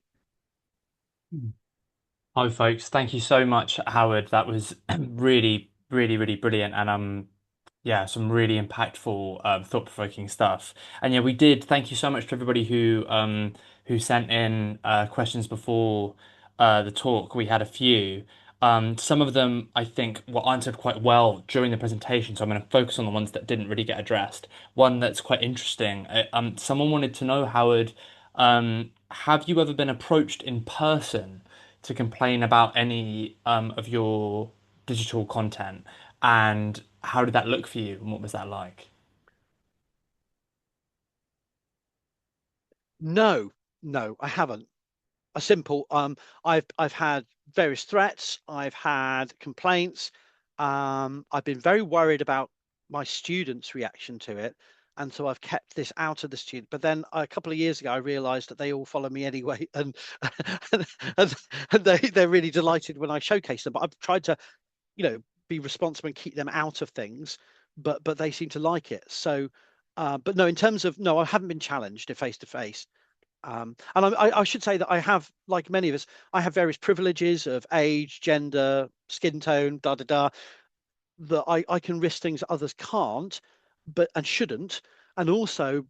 Speaker 1: Hi, folks. Thank you so much, Howard. That was really, really, really brilliant. And yeah, some really impactful, thought-provoking stuff. And yeah, we did. Thank you so much to everybody who sent in questions before the talk. We had a few. Some of them I think were answered quite well during the presentation, so I'm going to focus on the ones that didn't really get addressed. One that's quite interesting. Someone wanted to know, Howard, have you ever been approached in person to complain about any of your digital content? And how did that look for you? And what was that like?
Speaker 3: No, I haven't. A simple. I've had various threats. I've had complaints. I've been very worried about my students' reaction to it, and so I've kept this out of the student. But then a couple of years ago, I realised that they all follow me anyway, and and they're really delighted when I showcase them. But I've tried to, be responsible and keep them out of things. But they seem to like it. So, but no, in terms of no, I haven't been challenged face to face. And I should say that I have, like many of us, I have various privileges of age, gender, skin tone, that I can risk things that others can't, and shouldn't. And also,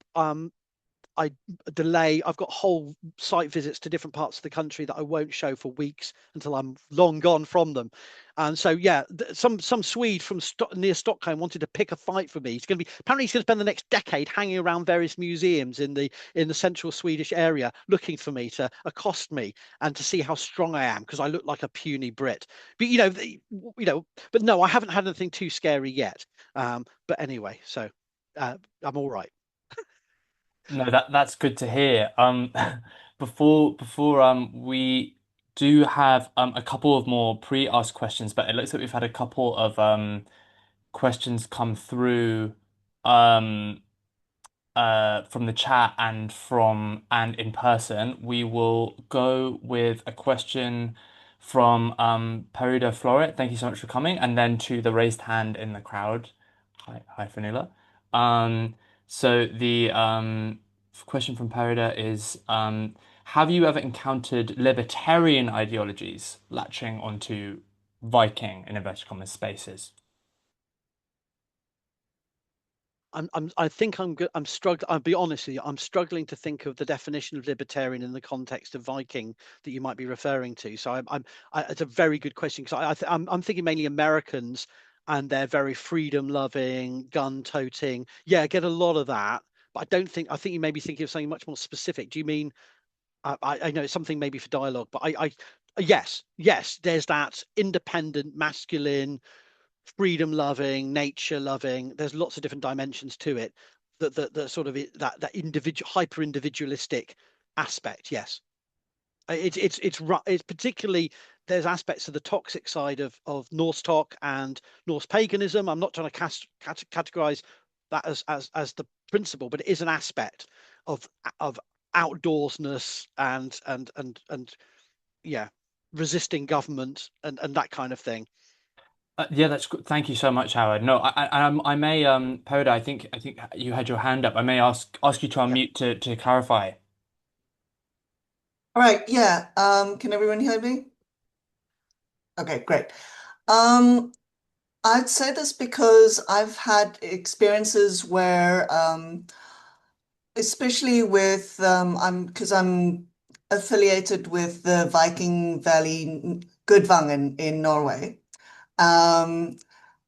Speaker 3: I delay. I've got whole site visits to different parts of the country that I won't show for weeks until I'm long gone from them. And so, yeah, some Swede from near Stockholm wanted to pick a fight for me. He's going to spend the next decade hanging around various museums in the central Swedish area, looking for me to accost me and to see how strong I am because I look like a puny Brit. But but no, I haven't had anything too scary yet. But anyway, so I'm all right.
Speaker 1: No, that's good to hear. Before we do have a couple of more pre-asked questions, but it looks like we've had a couple of questions come through um from the chat and in person. We will go with a question from Perida Floret. Thank you so much for coming, and then to the raised hand in the crowd. Hi, Fanula. Um, so the question from Perida is, have you ever encountered libertarian ideologies latching onto Viking in inverted commas spaces?
Speaker 3: I think I'm struggling. I'll be honest with you. I'm struggling to think of the definition of libertarian in the context of Viking that you might be referring to. So it's a very good question because I'm thinking mainly Americans and they're very freedom loving, gun toting. Yeah, I get a lot of that, but I think you may be thinking of something much more specific. Do you mean? I know it's something maybe for dialogue, but yes, there's that independent, masculine, freedom loving, nature loving. There's lots of different dimensions to it. That sort of that individual, hyper individualistic aspect. Yes, it's particularly there's aspects of the toxic side of Norse talk and Norse paganism. I'm not trying to categorize that as the principle, but it is an aspect of outdoorsness and yeah, resisting government and that kind of thing.
Speaker 1: Yeah, that's good. Thank you so much, Howard. No, I may, Poda, I think you had your hand up. I may ask you to
Speaker 3: Yeah.
Speaker 1: unmute to clarify.
Speaker 4: All right, yeah. Can everyone hear me? Okay, great. Um, I'd say this because I've had experiences where, especially with, I'm affiliated with the Viking Valley Gudvangen in Norway. Um,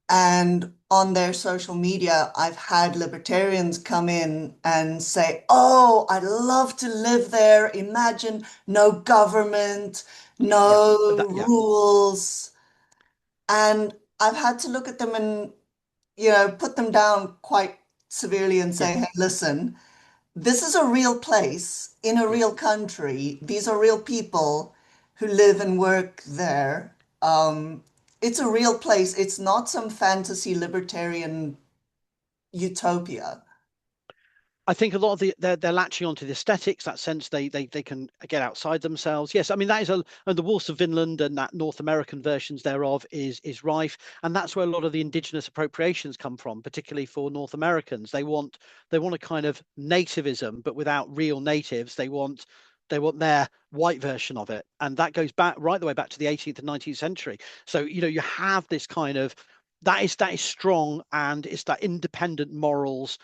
Speaker 4: And on their social media, I've had libertarians come in and say, "Oh, I'd love to live there. Imagine no government,
Speaker 3: Yeah.
Speaker 4: no
Speaker 3: Yeah.
Speaker 4: rules." And I've had to look at them and, put them down quite severely and say,
Speaker 3: Yes.
Speaker 4: "Hey, listen, this is a real place in a
Speaker 3: Yeah.
Speaker 4: real country. These are real people who live and work there. It's a real place. It's not some fantasy libertarian utopia."
Speaker 3: I think a lot of they're latching onto the aesthetics, that sense they can get outside themselves. Yes, I mean that is and the Walls of Vinland and that North American versions thereof is rife, and that's where a lot of the indigenous appropriations come from, particularly for North Americans. They want a kind of nativism, but without real natives. They want their white version of it, and that goes back right the way back to the 18th and 19th century. So you have this kind of that is strong, and it's that independent morals,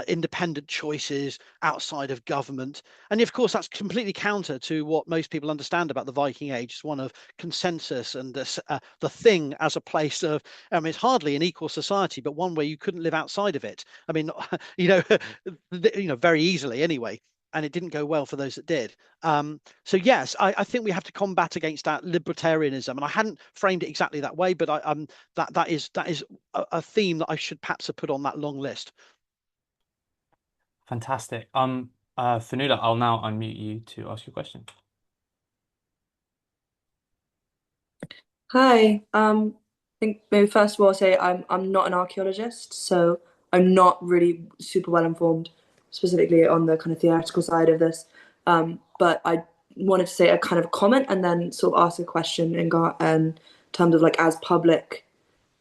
Speaker 3: independent choices outside of government. And of course, that's completely counter to what most people understand about the Viking Age. It's one of consensus and the thing as a place of, I mean, it's hardly an equal society, but one where you couldn't live outside of it. I mean, very easily anyway. And it didn't go well for those that did. So yes, I think we have to combat against that libertarianism, and I hadn't framed it exactly that way, but that is a theme that I should perhaps have put on that long list.
Speaker 1: Fantastic. Fanula, I'll now unmute you to ask your question.
Speaker 5: Hi. I think maybe first of all, I'll say I'm not an archaeologist, so I'm not really super well informed, specifically on the kind of theoretical side of this. But I wanted to say a kind of comment and then sort of ask a question in terms of like as public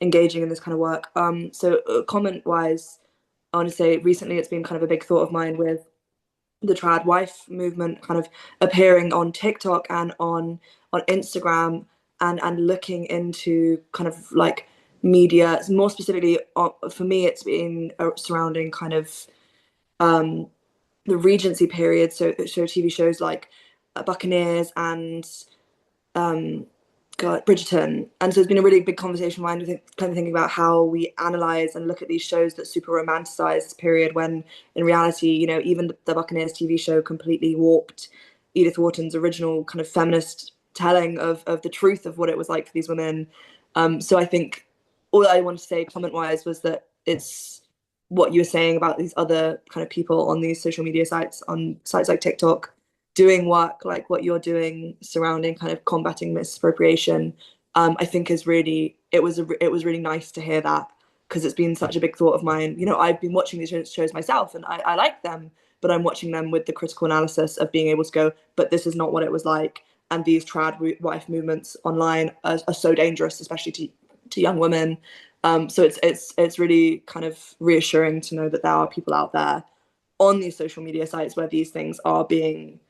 Speaker 5: engaging in this kind of work. So comment wise, I want to say recently it's been kind of a big thought of mine with the trad wife movement kind of appearing on TikTok and on Instagram, and looking into kind of like media more specifically. For me, it's been surrounding kind of the Regency period, so TV shows like Buccaneers and Bridgerton. And so it's been a really big conversation of mine, kind of thinking about how we analyze and look at these shows that super romanticize this period, when in reality, even the Buccaneers TV show completely warped Edith Wharton's original kind of feminist telling of the truth of what it was like for these women. So I think all I wanted to say comment wise was that it's what you were saying about these other kind of people on these social media sites, on sites like TikTok, doing work like what you're doing surrounding kind of combating misappropriation. I think is really, it was really nice to hear that, because it's been such a big thought of mine. I've been watching these shows myself, and I like them, but I'm watching them with the critical analysis of being able to go, but this is not what it was like, and these trad wife movements online are so dangerous, especially to young women. So it's really kind of reassuring to know that there are people out there on these social media sites where these things are being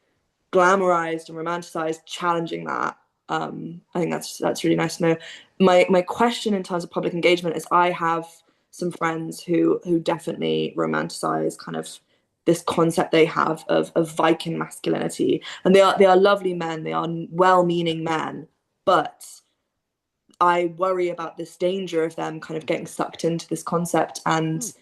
Speaker 5: glamorized and romanticized, challenging that. I think that's really nice to know. My question in terms of public engagement is, I have some friends who definitely romanticize kind of this concept they have of Viking masculinity, and they are lovely men, they are well-meaning men, but I worry about this danger of them kind of getting sucked into this concept. And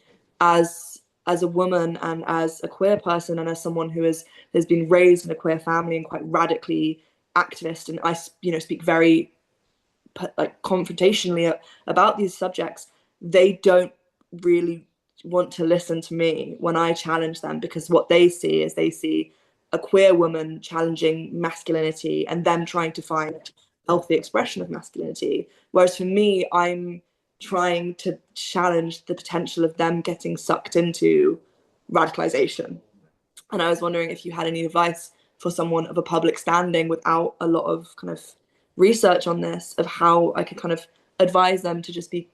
Speaker 5: as a woman and as a queer person and as someone who has been raised in a queer family and quite radically activist, and I speak very like confrontationally about these subjects, they don't really want to listen to me when I challenge them, because what they see is a queer woman challenging masculinity and them trying to find healthy expression of masculinity. Whereas for me, I'm trying to challenge the potential of them getting sucked into radicalization. And I was wondering if you had any advice for someone of a public standing without a lot of kind of research on this, of how I could kind of advise them to just be,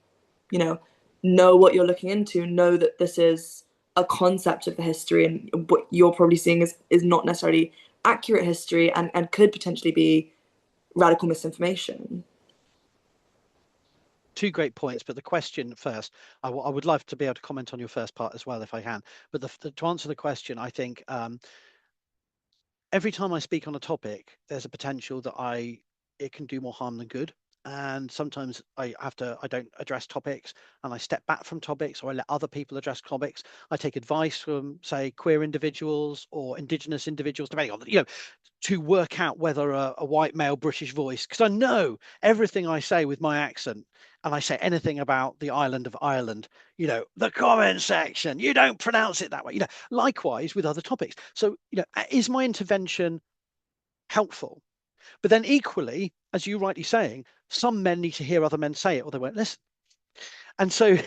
Speaker 5: know what you're looking into, know that this is a concept of the history, and what you're probably seeing is not necessarily accurate history, and could potentially be radical misinformation.
Speaker 3: Two great points, but the question first, I would love to be able to comment on your first part as well if I can. But to answer the question, I think every time I speak on a topic, there's a potential that it can do more harm than good. And sometimes I don't address topics, and I step back from topics, or I let other people address topics. I take advice from, say, queer individuals or indigenous individuals, depending on to work out whether a white male British voice, because I know everything I say with my accent, and I say anything about the island of Ireland, the comment section, you don't pronounce it that way, likewise with other topics. So, is my intervention helpful? But then equally, as you rightly saying, some men need to hear other men say it, or they won't listen. And so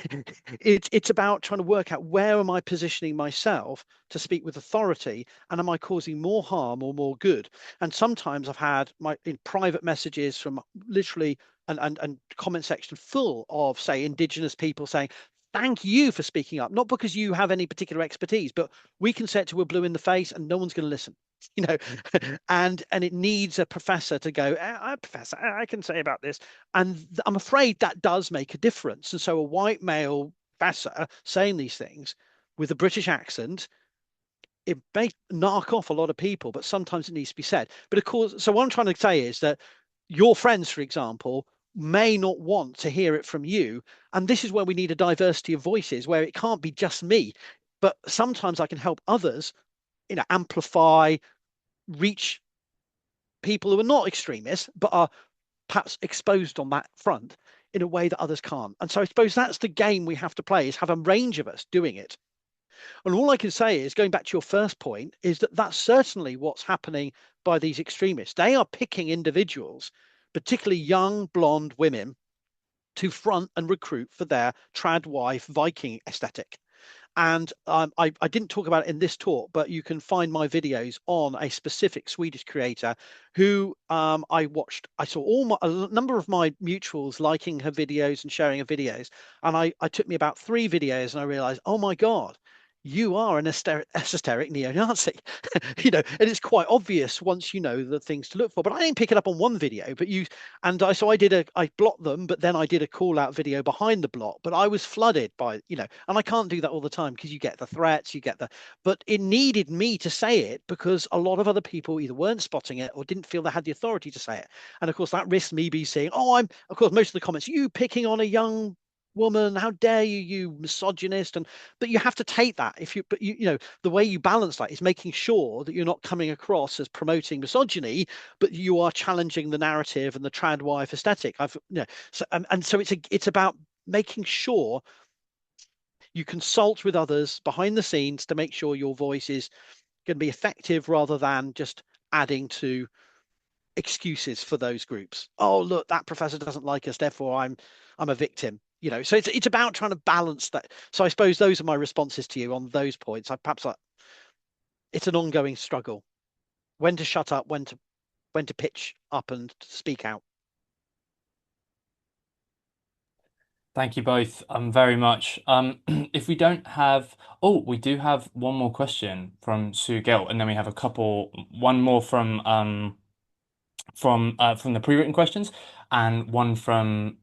Speaker 3: it's about trying to work out, where am I positioning myself to speak with authority, and am I causing more harm or more good? And sometimes I've had in private messages from literally and comment section full of, say, indigenous people saying, thank you for speaking up, not because you have any particular expertise, but we can say it to a blue in the face and no one's going to listen. And it needs a professor to go, professor, I can say about this. And I'm afraid that does make a difference. And so a white male professor saying these things with a British accent, it may knock off a lot of people, but sometimes it needs to be said. But of course, so what I'm trying to say is that your friends, for example, may not want to hear it from you. And this is where we need a diversity of voices, where it can't be just me, but sometimes I can help others, amplify, reach people who are not extremists, but are perhaps exposed on that front in a way that others can't. And so I suppose that's the game we have to play, is have a range of us doing it. And all I can say is, going back to your first point, is that that's certainly what's happening by these extremists. They are picking individuals, particularly young blonde women, to front and recruit for their trad wife Viking aesthetic. And I didn't talk about it in this talk, but you can find my videos on a specific Swedish creator who I watched. I saw a number of my mutuals liking her videos and sharing her videos. And I took me about 3 videos and I realized, oh my God, you are an esoteric neo-Nazi, and it's quite obvious once you know the things to look for. But I didn't pick it up on one video, but I blocked them, but then I did a call out video behind the block. But I was flooded by, and I can't do that all the time, because you get the threats, but it needed me to say it, because a lot of other people either weren't spotting it or didn't feel they had the authority to say it. And of course, that risks me be saying, of course, most of the comments, you picking on a young woman, how dare you, you misogynist. But you have to take that. The way you balance that is making sure that you're not coming across as promoting misogyny, but you are challenging the narrative and the trad wife aesthetic. So it's about making sure you consult with others behind the scenes to make sure your voice is going to be effective, rather than just adding to excuses for those groups. Oh, look, that professor doesn't like us, therefore I'm a victim. So it's about trying to balance that. So I suppose those are my responses to you on those points. It's an ongoing struggle. When to shut up, when to pitch up and speak out.
Speaker 1: Thank you both very much. If we don't have, we do have one more question from Sue Gill, and then we have one more from the pre-written questions, and one from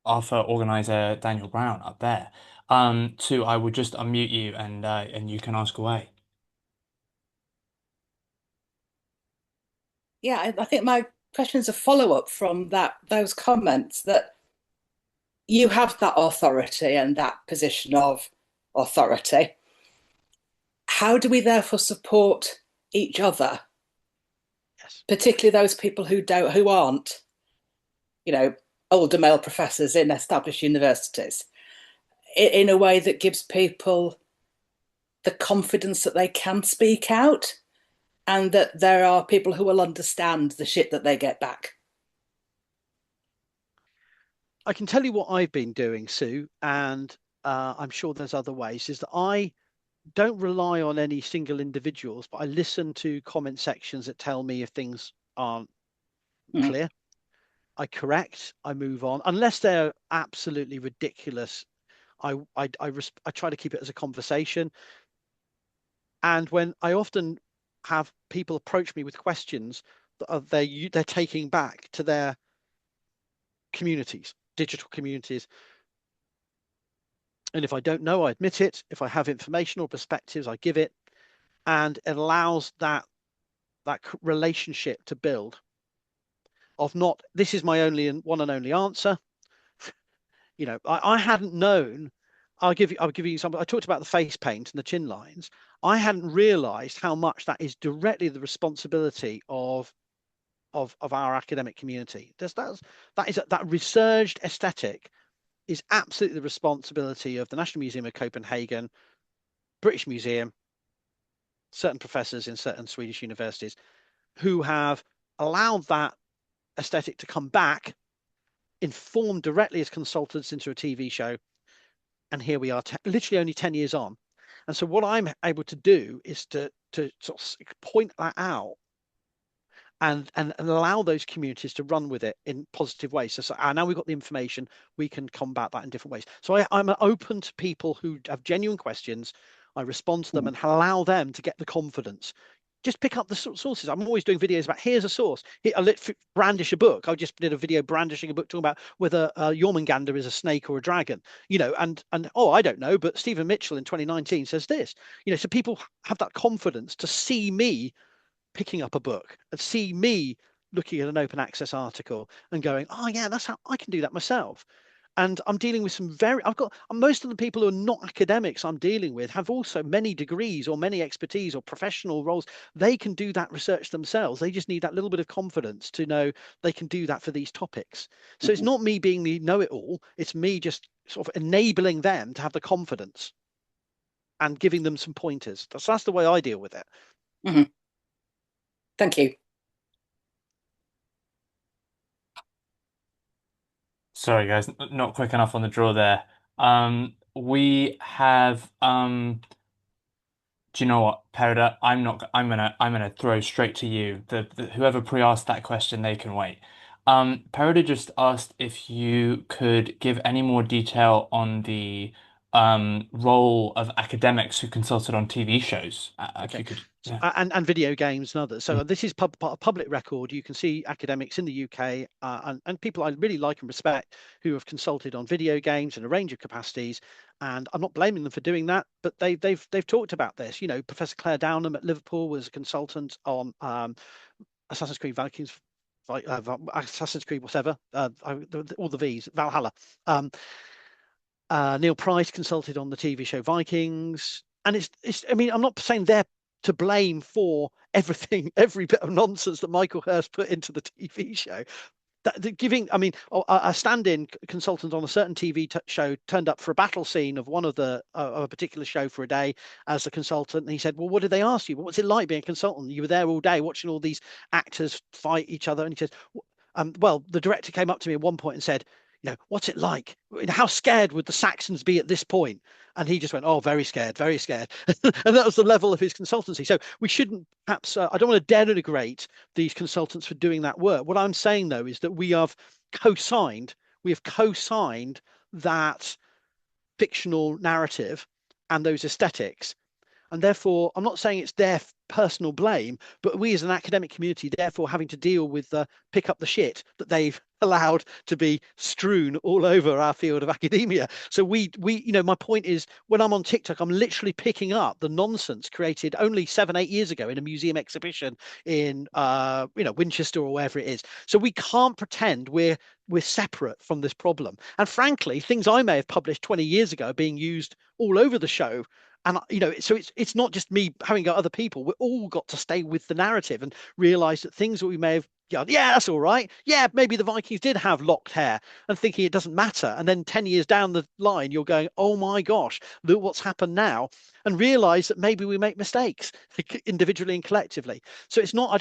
Speaker 1: ARFA organizer Daniel Brown up there. Sue, I will just unmute you, and you can ask away.
Speaker 6: Yeah, I think my question is a follow-up from those comments, that you have that authority and that position of authority. How do we therefore support each other?
Speaker 3: Yes.
Speaker 6: Particularly those people who aren't, older male professors in established universities, in a way that gives people the confidence that they can speak out, and that there are people who will understand the shit that they get back.
Speaker 3: I can tell you what I've been doing, Sue, and I'm sure there's other ways, is that I don't rely on any single individuals, but I listen to comment sections that tell me if things aren't clear. I correct, I move on, unless they're absolutely ridiculous. I try to keep it as a conversation. And when I often have people approach me with questions that they're taking back to their communities, digital communities. And if I don't know, I admit it. If I have information or perspectives, I give it, and it allows that relationship to build. Of not, this is my only and one and only answer. You know, I hadn't known. I'll give you an example. I talked about the face paint and the chin lines. I hadn't realised how much that is directly the responsibility of our academic community. That resurged aesthetic is absolutely the responsibility of the National Museum of Copenhagen, British Museum, certain professors in certain Swedish universities who have allowed that aesthetic to come back, informed directly as consultants into a TV show. And here we are, literally only 10 years on. And so what I'm able to do is to sort of point that out and allow those communities to run with it in positive ways. So now we've got the information, we can combat that in different ways. So I'm open to people who have genuine questions. I respond to them and allow them to get the confidence. Just pick up the sources. I'm always doing videos about, here's a source. I brandish a book. I just did a video brandishing a book talking about whether Jormungandr is a snake or a dragon, you know, and oh, I don't know, but Stephen Mitchell in 2019 says this, you know, so people have that confidence to see me picking up a book and see me looking at an open access article and going, oh yeah, that's how I can do that myself. And I'm dealing with most of the people who are not academics I'm dealing with have also many degrees or many expertise or professional roles. They can do that research themselves. They just need that little bit of confidence to know they can do that for these topics. So it's not me being the know-it-all. It's me just sort of enabling them to have the confidence and giving them some pointers. That's the way I deal with it.
Speaker 6: Mm-hmm. Thank you.
Speaker 1: Sorry, guys, not quick enough on the draw there. We have do you know what, Perida? I'm gonna throw straight to you. Whoever pre-asked that question, they can wait. Perida just asked if you could give any more detail on the role of academics who consulted on TV shows. If you could, yeah.
Speaker 3: And video games and others. So this is public record. You can see academics in the UK and people I really like and respect who have consulted on video games in a range of capacities. And I'm not blaming them for doing that, but they've talked about this. You know, Professor Claire Downham at Liverpool was a consultant on Assassin's Creed Vikings, Assassin's Creed whatever, all the V's, Valhalla. Neil Price consulted on the TV show Vikings, and it's. I mean, I'm not saying they're to blame for everything, every bit of nonsense that Michael Hirst put into the TV show. A stand-in consultant on a certain TV show turned up for a battle scene of one of of a particular show for a day as a consultant, and he said, "Well, what did they ask you? What was it like being a consultant? You were there all day watching all these actors fight each other." And he says, "Well, the director came up to me at one point and said, you know, what's it like? How scared would the Saxons be at this point?" And he just went, "Oh, very scared, very scared." And that was the level of his consultancy. So we shouldn't perhaps, I don't want to denigrate these consultants for doing that work. What I'm saying, though, is that we have co-signed that fictional narrative and those aesthetics. And therefore, I'm not saying it's their personal blame, but we as an academic community, therefore, having to deal with the pick up the shit that they've allowed to be strewn all over our field of academia. So we, you know, my point is, when I'm on TikTok, I'm literally picking up the nonsense created only 7-8 years ago in a museum exhibition in, you know, Winchester or wherever it is. So we can't pretend we're separate from this problem. And frankly, things I may have published 20 years ago are being used all over the show. And, you know, so it's not just me having got other people. We're all got to stay with the narrative and realize that things that we may have gone, yeah, that's all right. Yeah, maybe the Vikings did have locked hair, and thinking it doesn't matter. And then 10 years down the line, you're going, oh my gosh, look what's happened now. And realize that maybe we make mistakes individually and collectively. So it's not,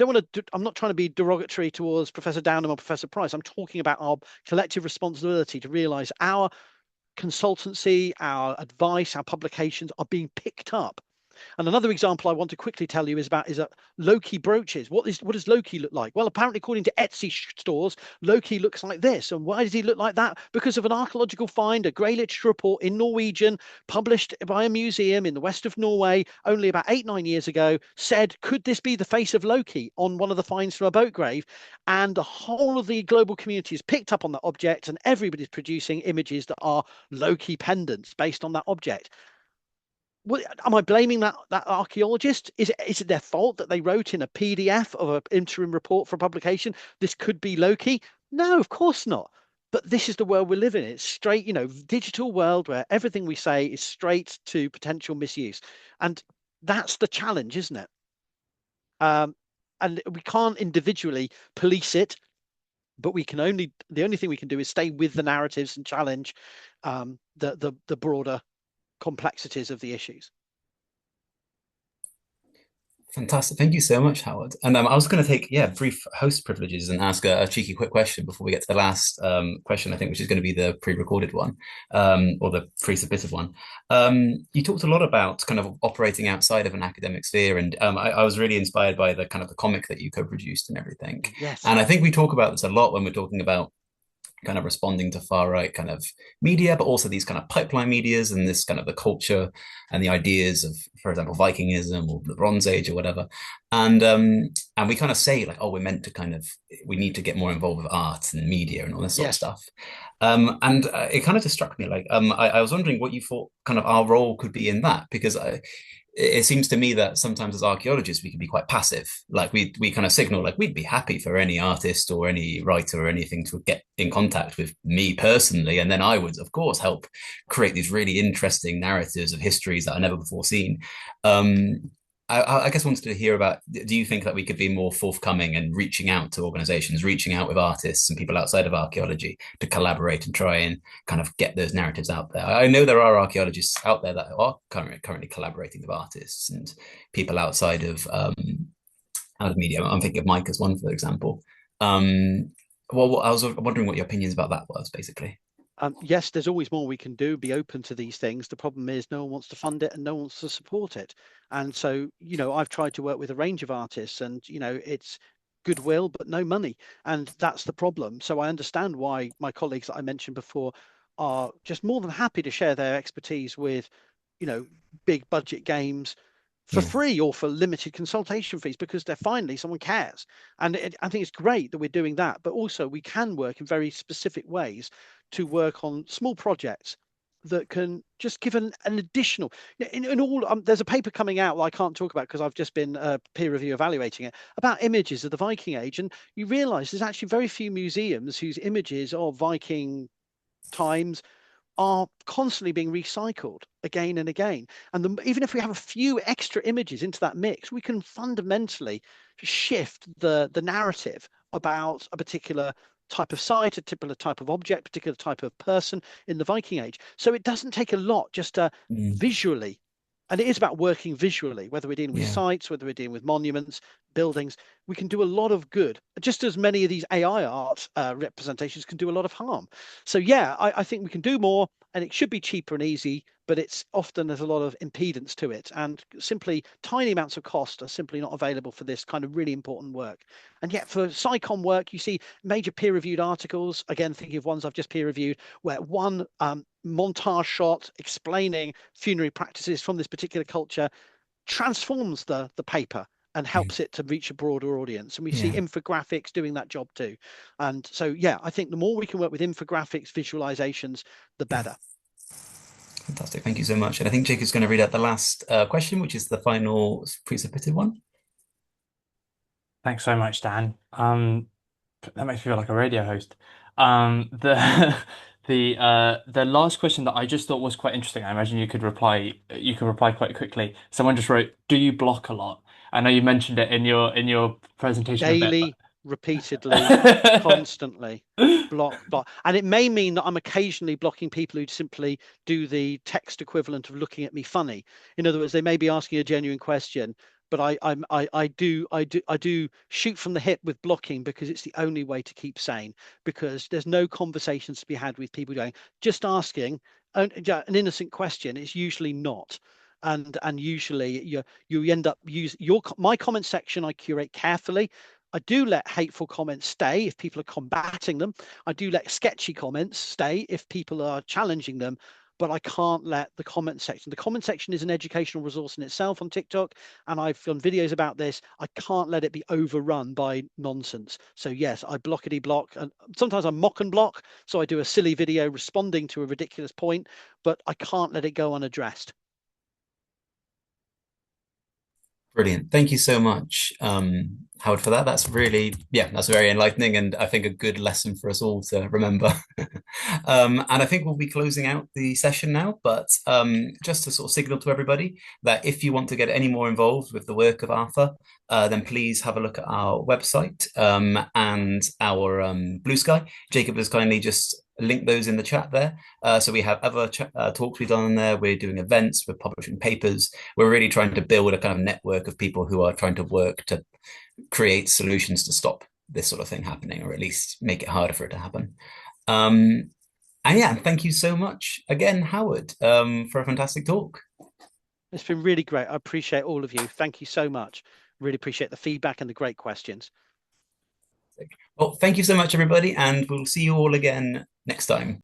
Speaker 3: I'm not trying to be derogatory towards Professor Downham or Professor Price. I'm talking about our collective responsibility to realize our consultancy, our advice, our publications are being picked up And another example I want to quickly tell you is Loki brooches. What does Loki look like? Well, apparently, according to Etsy stores, Loki looks like this. And why does he look like that? Because of an archaeological find, a Grey Literature report in Norwegian, published by a museum in the west of Norway only about 8-9 years ago, said, could this be the face of Loki on one of the finds from a boat grave? And the whole of the global community has picked up on that object, and everybody's producing images that are Loki pendants based on that object. Am I blaming that archaeologist? Is it their fault that they wrote in a PDF of an interim report for publication, this could be Loki? No, of course not. But this is the world we live in. It's straight, digital world where everything we say is straight to potential misuse. And that's the challenge, isn't it? And we can't individually police it, but the only thing we can do is stay with the narratives and challenge the broader complexities of the issues.
Speaker 2: Fantastic. Thank you so much, Howard. And I was going to take, brief host privileges and ask a cheeky quick question before we get to the last question, I think, which is going to be the pre-recorded one, or the pre-submitted one. You talked a lot about kind of operating outside of an academic sphere, and I was really inspired by the kind of the comic that you co-produced and everything.
Speaker 3: Yes.
Speaker 2: And I think we talk about this a lot when we're talking about kind of responding to far right kind of media, but also these kind of pipeline medias and this kind of the culture and the ideas of, for example, Vikingism or the Bronze Age or whatever. And we kind of say like, oh, we're meant to we need to get more involved with art and media and all this sort of stuff. And it kind of just struck me like, I was wondering what you thought kind of our role could be in that, because it seems to me that sometimes as archaeologists, we can be quite passive. Like we kind of signal, like we'd be happy for any artist or any writer or anything to get in contact with me personally. And then I would, of course, help create these really interesting narratives of histories that are never before seen. I guess I wanted to hear about, do you think that we could be more forthcoming and reaching out to organizations, reaching out with artists and people outside of archaeology to collaborate and try and kind of get those narratives out there? I know there are archaeologists out there that are currently collaborating with artists and people outside of media. I'm thinking of Mike as one, for example. Well, I was wondering what your opinions about that was, basically.
Speaker 3: Yes, there's always more we can do, be open to these things. The problem is no one wants to fund it and no one wants to support it. And so, I've tried to work with a range of artists and, it's goodwill, but no money. And that's the problem. So I understand why my colleagues that I mentioned before are just more than happy to share their expertise with, big budget games for free or for limited consultation fees, because they're finally someone cares. And I think it's great that we're doing that, but also we can work in very specific ways to work on small projects that can just give an additional in all. There's a paper coming out that I can't talk about because I've just been peer review evaluating it, about images of the Viking Age, and you realize there's actually very few museums whose images of Viking times are constantly being recycled again and again. And even if we have a few extra images into that mix, we can fundamentally shift the narrative about a particular type of site, a particular type of object, particular type of person in the Viking Age. So it doesn't take a lot just visually. And it is about working visually, whether we're dealing with sites, whether we're dealing with monuments, buildings. We can do a lot of good, just as many of these AI art representations can do a lot of harm. So yeah, I think we can do more, and it should be cheaper and easy, but it's often there's a lot of impedance to it, and simply tiny amounts of cost are simply not available for this kind of really important work. And yet for SciComm work, you see major peer-reviewed articles, again thinking of ones I've just peer-reviewed, where one montage shot explaining funerary practices from this particular culture transforms the paper and helps it to reach a broader audience. And we see infographics doing that job too. And so, I think the more we can work with infographics, visualizations, the better.
Speaker 2: Fantastic. Thank you so much. And I think Jake is going to read out the last question, which is the final pre-submitted one.
Speaker 1: Thanks so much, Dan. That makes me feel like a radio host. The last question that I just thought was quite interesting. I imagine you could reply quite quickly. Someone just wrote, "Do you block a lot?" I know you mentioned it in your presentation.
Speaker 3: Daily, repeatedly, constantly, block. And it may mean that I'm occasionally blocking people who simply do the text equivalent of looking at me funny. In other words, they may be asking a genuine question, but I do shoot from the hip with blocking, because it's the only way to keep sane, because there's no conversations to be had with people going, just asking an innocent question. It's usually not. and usually you end up my comment section I curate carefully. I do let hateful comments stay if people are combating them. I do let sketchy comments stay if people are challenging them, but I can't let the comment section. The comment section is an educational resource in itself on TikTok, and I've filmed videos about this. I can't let it be overrun by nonsense. So yes, I block, and sometimes I mock and block. So I do a silly video responding to a ridiculous point, but I can't let it go unaddressed.
Speaker 2: Brilliant. Thank you so much, Howard, for that. That's really, that's very enlightening, and I think a good lesson for us all to remember. And I think we'll be closing out the session now, but just to sort of signal to everybody that if you want to get any more involved with the work of ARFA, then please have a look at our website and our Blue Sky. Jacob has kindly just link those in the chat there. So we have other talks we've done on there. We're doing events, we're publishing papers. We're really trying to build a kind of network of people who are trying to work to create solutions to stop this sort of thing happening, or at least make it harder for it to happen. And yeah, thank you so much again, Howard, for a fantastic talk.
Speaker 3: It's been really great. I appreciate all of you. Thank you so much. Really appreciate the feedback and the great questions.
Speaker 2: Well, thank you so much, everybody, and we'll see you all again next time.